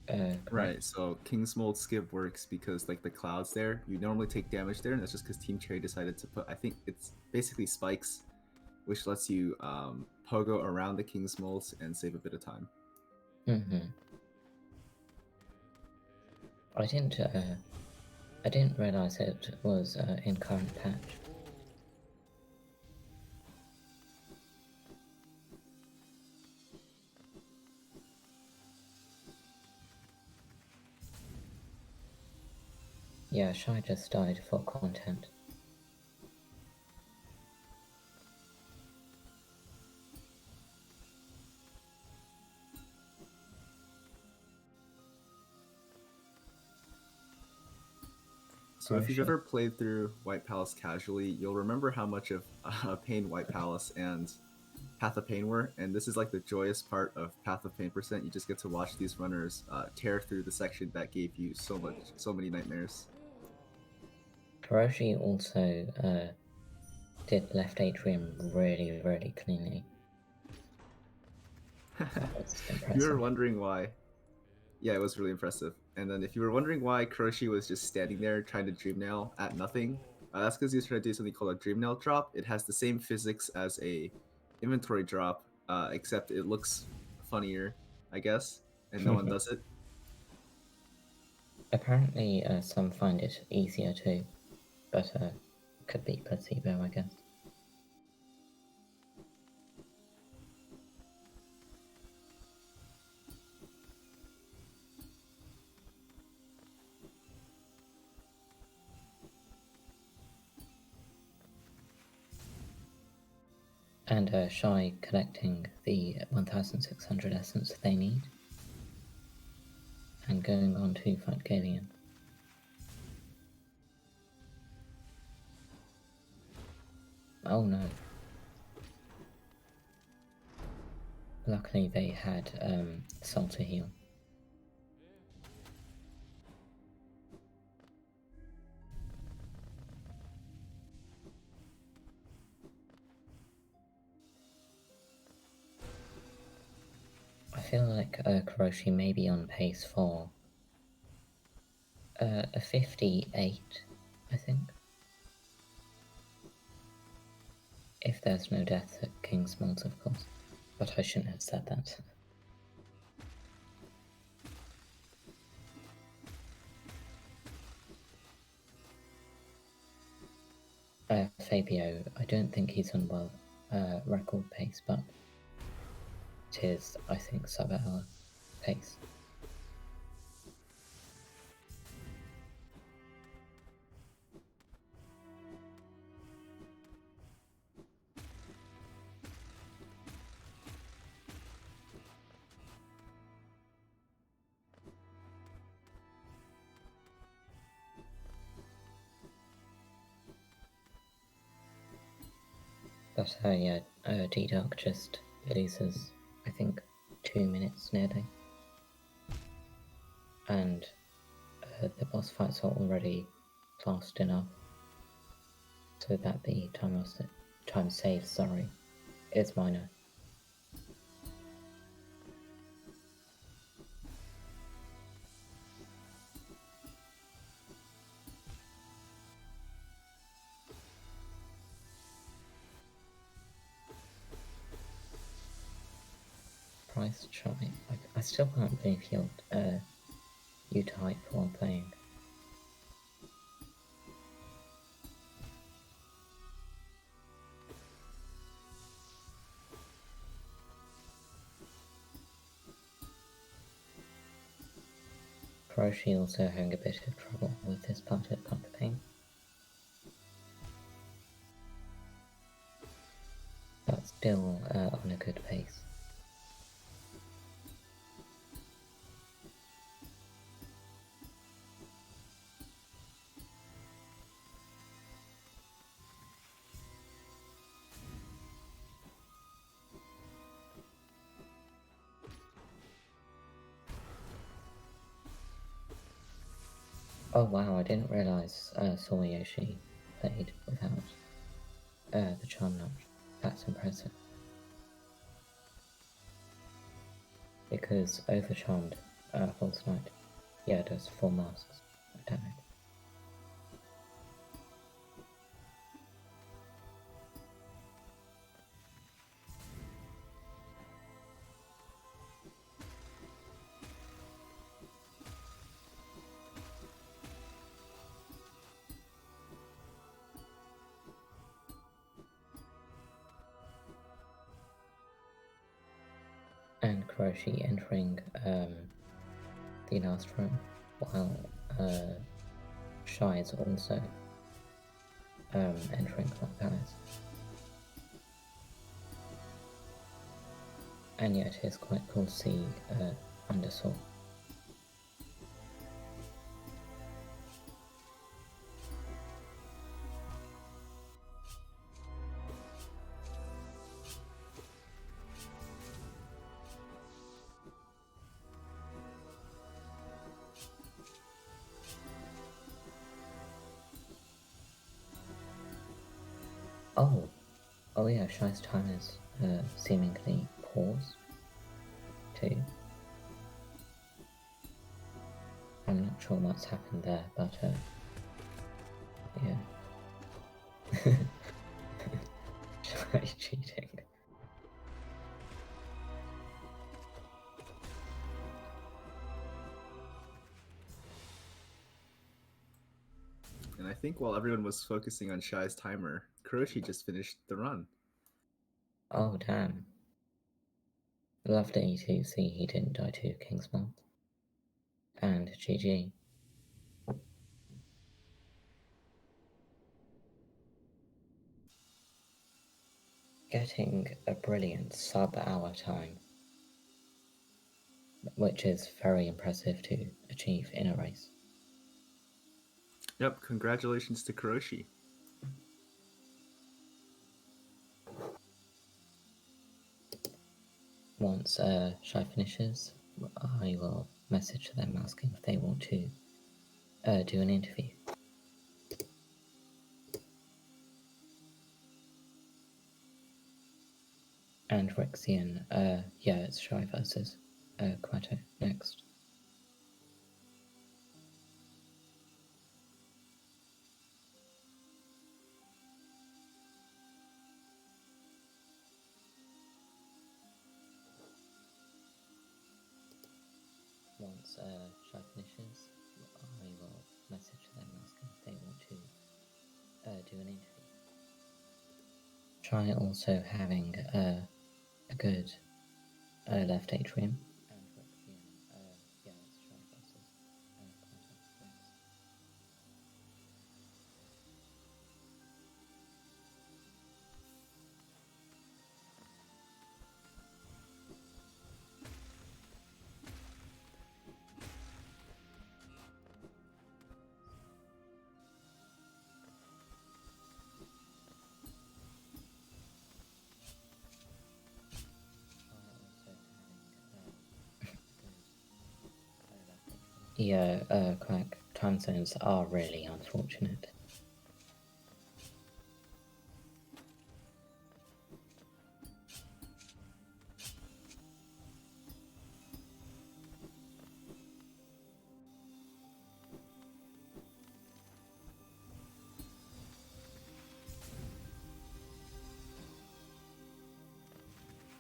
correct. Right, so King's Mold skip works because like the clouds there, you normally take damage there, and that's just because Team Cherry decided to put, I think it's basically spikes, which lets you pogo around the King's Molds and save a bit of time. I didn't realize it was in current patch. Yeah, Schy just died for content. So if you've ever played through White Palace casually, you'll remember how much of Pain White Palace and Path of Pain were, and this is like the joyous part of Path of Pain percent. You just get to watch these runners tear through the section that gave you so many nightmares. Kuroshi also did left atrium really, really cleanly. That's You were impressive. wondering why. Yeah, it was really impressive. And then if you were wondering why Kuroshi was just standing there trying to dream nail at nothing, that's because he's trying to do something called a dream nail drop. It has the same physics as a inventory drop, except it looks funnier, I guess, and no one does it. Apparently, some find it easier too, but could be placebo, I guess. And Schy collecting the 1600 essence they need, and going on to fight Galeon. Oh no. Luckily they had Soul to heal. I feel like Kuroshi may be on pace for a 58, I think. If there's no death at King's Mold, of course. But I shouldn't have said that. Fabio, I don't think he's on world record pace, but it is, I think, sub-hour pace. But yeah, D-Dark just loses, I think, 2 minutes nearly. And the boss fights are already fast enough so that the time save, is minor. Christ, Schy. I still can't believe you type while playing. Kuroshi also having a bit of trouble with his part of the pain. But still on a good pace. Oh wow, I didn't realise Soriyoshi played without the Charm Notch. That's impressive. Because Overcharmed False Knight, yeah, does 4 masks of damage. And Kuroshi entering the last room, while Schy is also entering Clock Palace. And yet it is quite cool to see Undersaw. Oh yeah, Shy's time is seemingly paused too. I'm not sure what's happened there, but yeah. Shy cheating. And I think while everyone was focusing on Shy's timer, Kuroshi just finished the run. Oh damn. Lovely to see he didn't die to Kingsmouth. And GG. Getting a brilliant sub-hour time, which is very impressive to achieve in a race. Yep, congratulations to Kuroshi. Once Shy finishes, I will message them asking if they want to do an interview. And Rexian, yeah, it's Shy versus Quato next. Once Shy finishes, I will message them asking if they want to do an interview. Shy also having a good left atrium. And Rexian, yeah, it's Shy versus Quato next. Yeah, Quack, time zones are really unfortunate.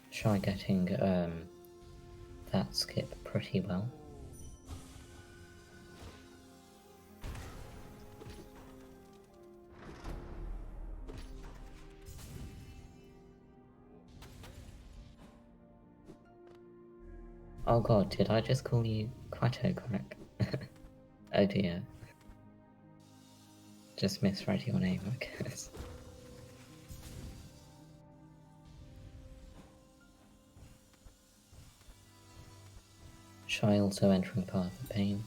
Shy getting that skip pretty well. Oh god, did I just call you Quato Crack? Oh dear. Just misread your name, I guess. Schy also entering Path of Pain.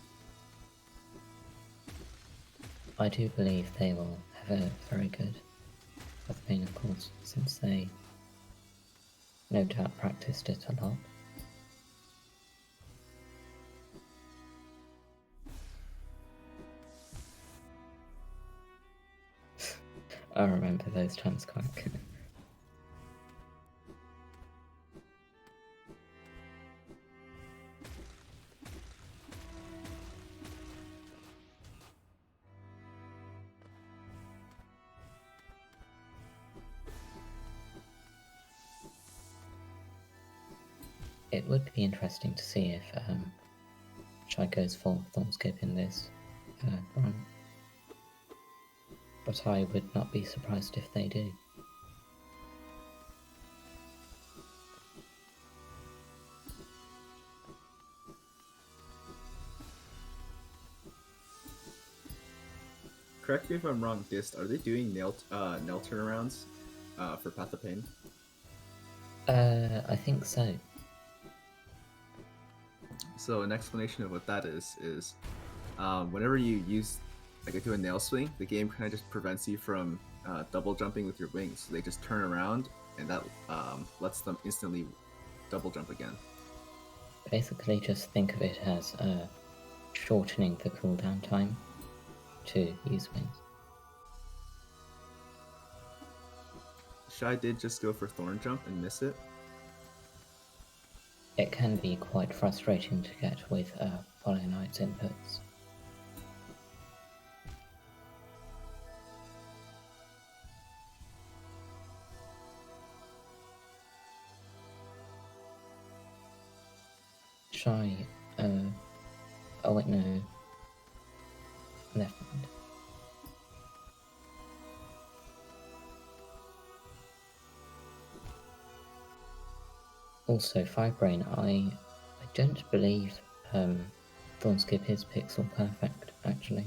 I do believe they will have a very good Path of Pain, of course, since they no doubt practiced it a lot. I remember those times quite. It would be interesting to see if Schy goes for Thornskip in this run. But I would not be surprised if they do. Correct me if I'm wrong, Dist, are they doing nail turnarounds for Path of Pain? I think so. So an explanation of what that is whenever you use do a nail swing, the game kind of just prevents you from double jumping with your wings. So they just turn around, and that lets them instantly double jump again. Basically, just think of it as shortening the cooldown time to use wings. Schy did just go for Thorn Jump and miss it. It can be quite frustrating to get with Follow Knight's inputs. Schy, oh wait, no. Left hand. Also, Firebrain, I don't believe Thornskip is pixel perfect, actually.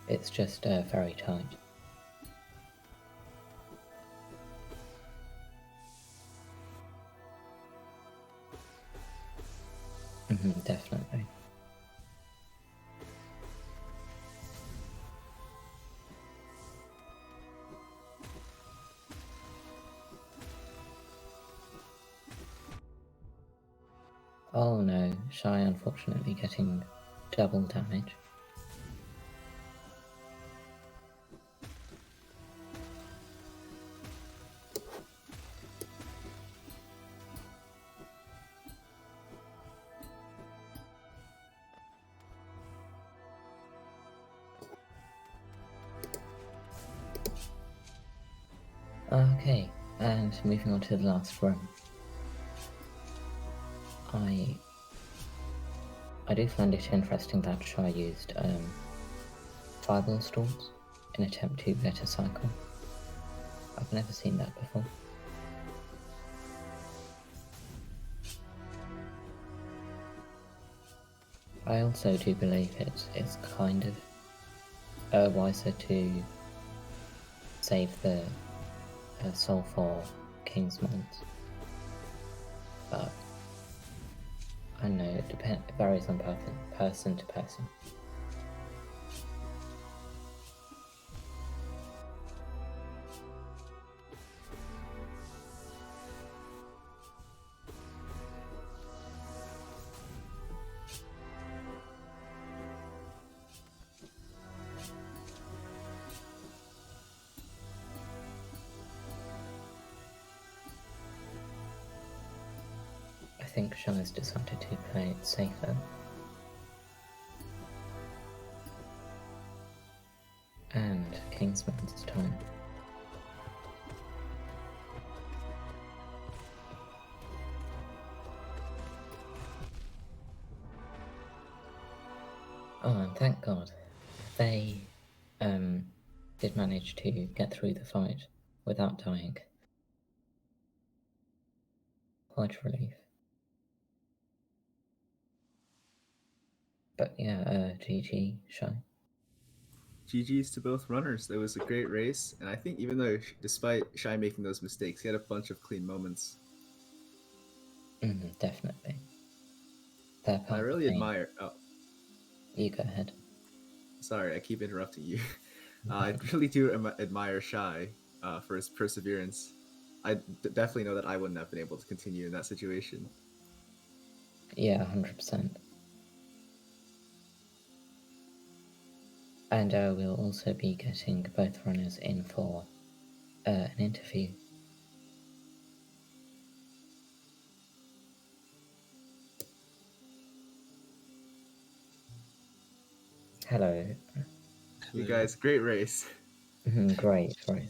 It's just very tight. Definitely. Oh no, Schy unfortunately getting double damage. Okay, and moving on to the last room. I do find it interesting that Schy used Fireball Storms in attempt to get a cycle. I've never seen that before. I also do believe it's kind of wiser to save the soul for King's Mods. But I don't know, it varies on person to person. I think Schy's decided to play it safer. And, and Kingsman's time. God, they did manage to get through the fight without dying. Quite a relief. But yeah, GG, Shy. GG's to both runners. It was a great race, and I think even though, despite Shy making those mistakes, he had a bunch of clean moments. Definitely. Their And I path of really pain. admire. Oh, You go ahead. sorry, I keep interrupting you. I really do admire Shy for his perseverance. I definitely know that I wouldn't have been able to continue in that situation. Yeah, 100%. And we'll also be getting both runners in for an interview. Hello. You guys, great race. Great, right.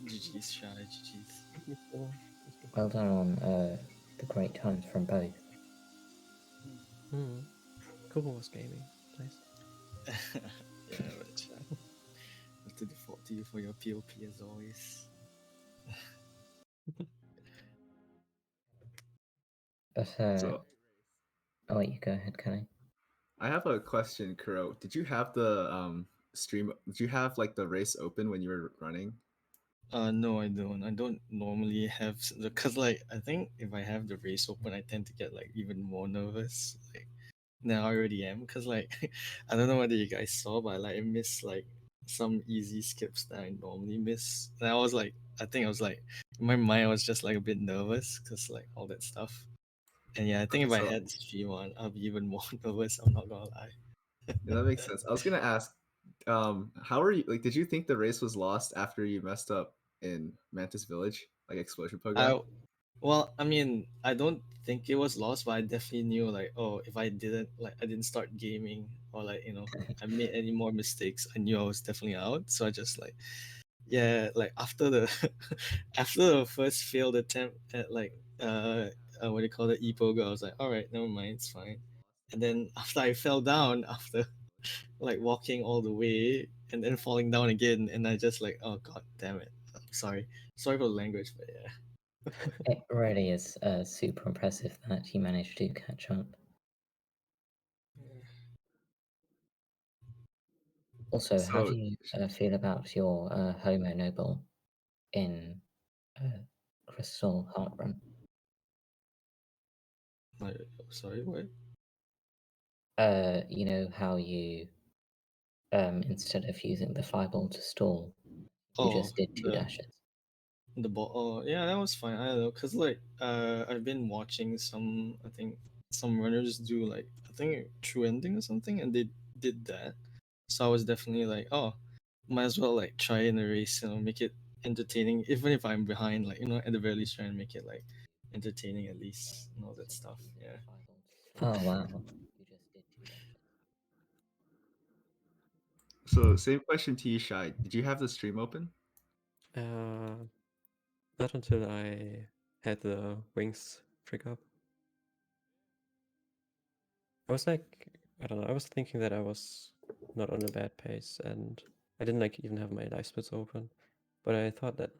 GG's, Shy, GG's. Well done on the great times from both. Kubo was gaming. Nice. Yeah, but Shy, I have to default to you for your POP as always. But, So I'll let you go ahead, Kelly. I have a question, Kuro. Did you have the stream? Did you have like the race open when you were running? No, I don't. I don't normally have because like I think if I have the race open, I tend to get like even more nervous. Like now I already am because like I don't know whether you guys saw, but I missed like some easy skips that I normally miss. And I was like, I think I was like in my mind, I was just like a bit nervous because like all that stuff. And yeah, I think Okay, if I so had stream on, I'll be even more nervous. I'm not gonna lie. yeah, that makes sense. I was gonna ask, how are you? Like, did you think the race was lost after you messed up in Mantis Village, like Explosion Program? Well, I mean, I don't think it was lost, but I definitely knew like, oh, if I didn't start gaming or like, I made any more mistakes, I knew I was definitely out. So I just like, yeah, like after the after the first failed attempt at like what do you call it, e-pogo, I was like, all right, never mind, it's fine. And then after I fell down after like walking all the way and then falling down again, and I just like, oh god damn it. I'm sorry for the language, but yeah. It really is super impressive that you managed to catch up. Also, how So do you feel about your Homo Noble in Crystal Heart Run? Like, sorry, what? You know how you, instead of using the fireball to stall, you Oh, just did 2 dashes. the ball. Oh, yeah, that was fine. I don't know, cause like I've been watching I think some runners do like I think true ending or something, and they did that. So I was definitely like, oh, might as well like try in a race, make it entertaining, even if I'm behind. Like at the very least, try and make it like entertaining at least, and all that stuff. Yeah. Oh, wow. so same question to you, Shy. Did you have the stream open? Not until I had the wings trick up. I was like, I don't know, I was thinking that I was not on a bad pace and I didn't like even have my life splits open. But I thought that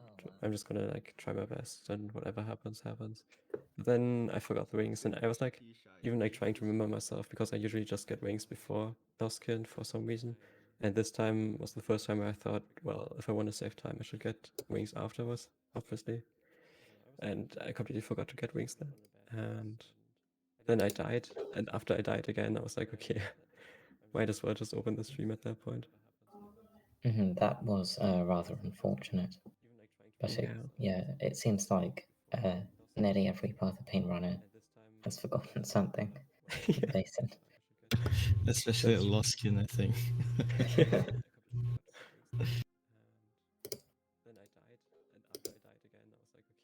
I'm just gonna like try my best and whatever happens, happens. But then I forgot the wings and I was like even like trying to remember myself because I usually just get wings before Duskin for some reason. And this time was the first time where I thought, well, if I want to save time, I should get wings afterwards, obviously. And I completely forgot to get wings then. And then I died, and after I died again, I was like, okay, might as well just open the stream at that point. That was rather unfortunate. But it seems like nearly every Path of Pain runner has forgotten something. They said. Especially at Lost Skin, I think. Yeah.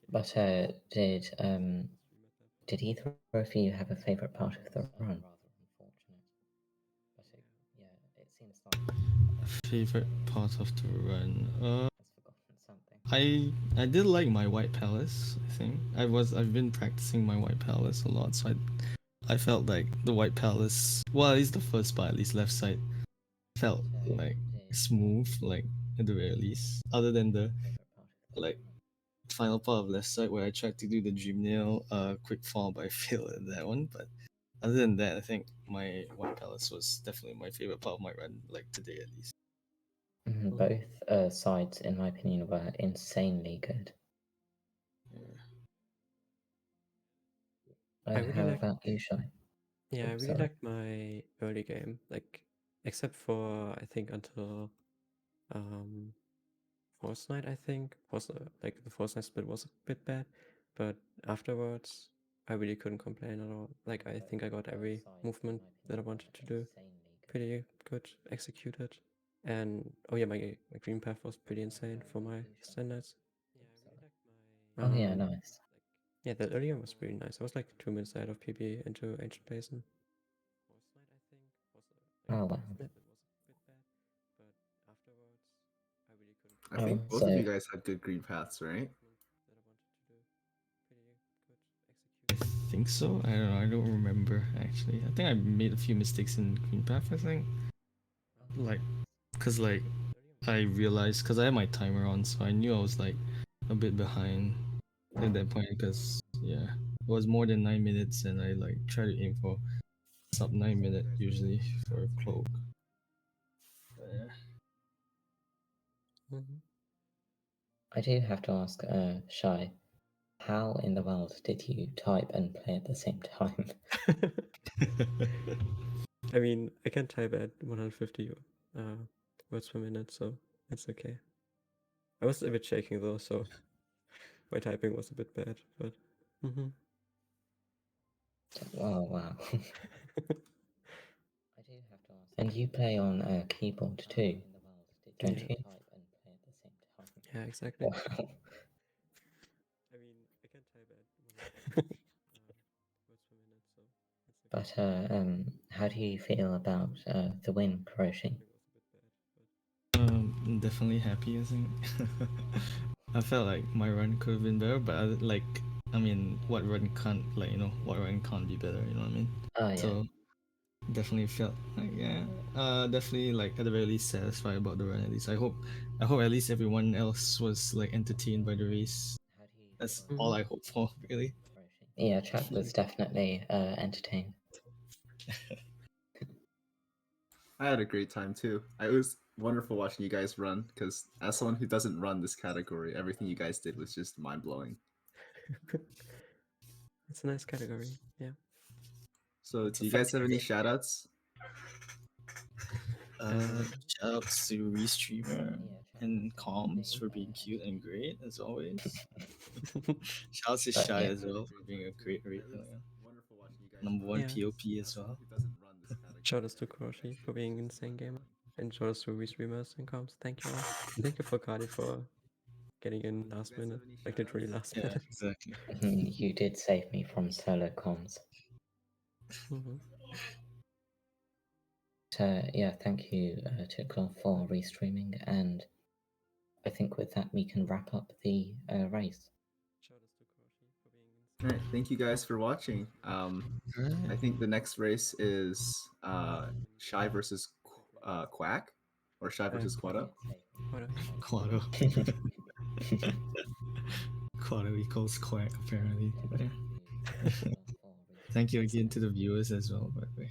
But did either of you have a favorite part of the run? Favorite part of the run. I did like my White Palace. I think I've been practicing my White Palace a lot, so I felt like the White Palace. Well, at least the first part, at least left side, felt like smooth, like at the very least. Other than the like final part of left side where I tried to do the dream nail quick fall, but I failed at that one. But other than that, I think my White Palace was definitely my favorite part of my run, like today at least. Both sides, in my opinion, were insanely good. I really How like- about you, Shy? Yeah, I Oh, really sorry. liked my early game, like except for I think until Fortnite, I think was like the Fortnite split was a bit bad, but afterwards I really couldn't complain at all. Like I think I got every movement that I wanted to do pretty good executed, and oh yeah, my green path was pretty insane for my standards. Oh yeah, Um, nice. Yeah, the early game was pretty nice. I was like 2 minutes ahead of PB into Ancient Basin. Oh wow. I think both of you guys had good green paths, right? I think so. I don't know. I don't remember actually. I think I made a few mistakes in green path. I think, like, cause like I realized because I had my timer on, so I knew I was like a bit behind at that point. Because yeah, it was more than 9 minutes, and I like try to aim for sub 9 minute usually for a cloak. But, yeah. I do have to ask, Shy, how in the world did you type and play at the same time? I mean, I can type at 150 words per minute, so it's okay. I was a bit shaking though, so my typing was a bit bad, but. Oh wow. And you play on a keyboard too, don't Yeah. you? Yeah, exactly. Wow. I mean, I can type at 150 words per minute, so it's okay. But how do you feel about the win, Kuroshi? Definitely happy. I think I felt like my run could have been better, but I mean, what run can't what run can't be better? You know what I mean? Oh yeah. So definitely felt like definitely like at the very least satisfied about the run. At least I hope at least everyone else was like entertained by the race. That's all I hope for, really. Yeah, chat was definitely entertained. I had a great time too. It was wonderful watching you guys run because as someone who doesn't run this category, everything you guys did was just mind blowing. It's a nice category, yeah. So, It's do a you guys have any fancy shout outs? Shout out to Restreamer and Comms for being cute and great as always. Shout out to But Shy yeah. as well for being a great Wonderful watching you guys number one Yeah. POP as well. who doesn't run this category. Shout outs to Kuroshi for being an insane gamer. And shout outs to Restreamers and comms. Thank you all. And thank you for Cardi for getting in last minute. Like literally last Yeah, minute. exactly. You did save me from solo comms. Yeah, thank you to Claw for restreaming, and I think with that we can wrap up the race. All right, thank you guys for watching. I think the next race is Shy versus Quack, or Shy versus Quado. Quado. Quado equals quack apparently. Yeah. Thank you again to the viewers as well, by the way.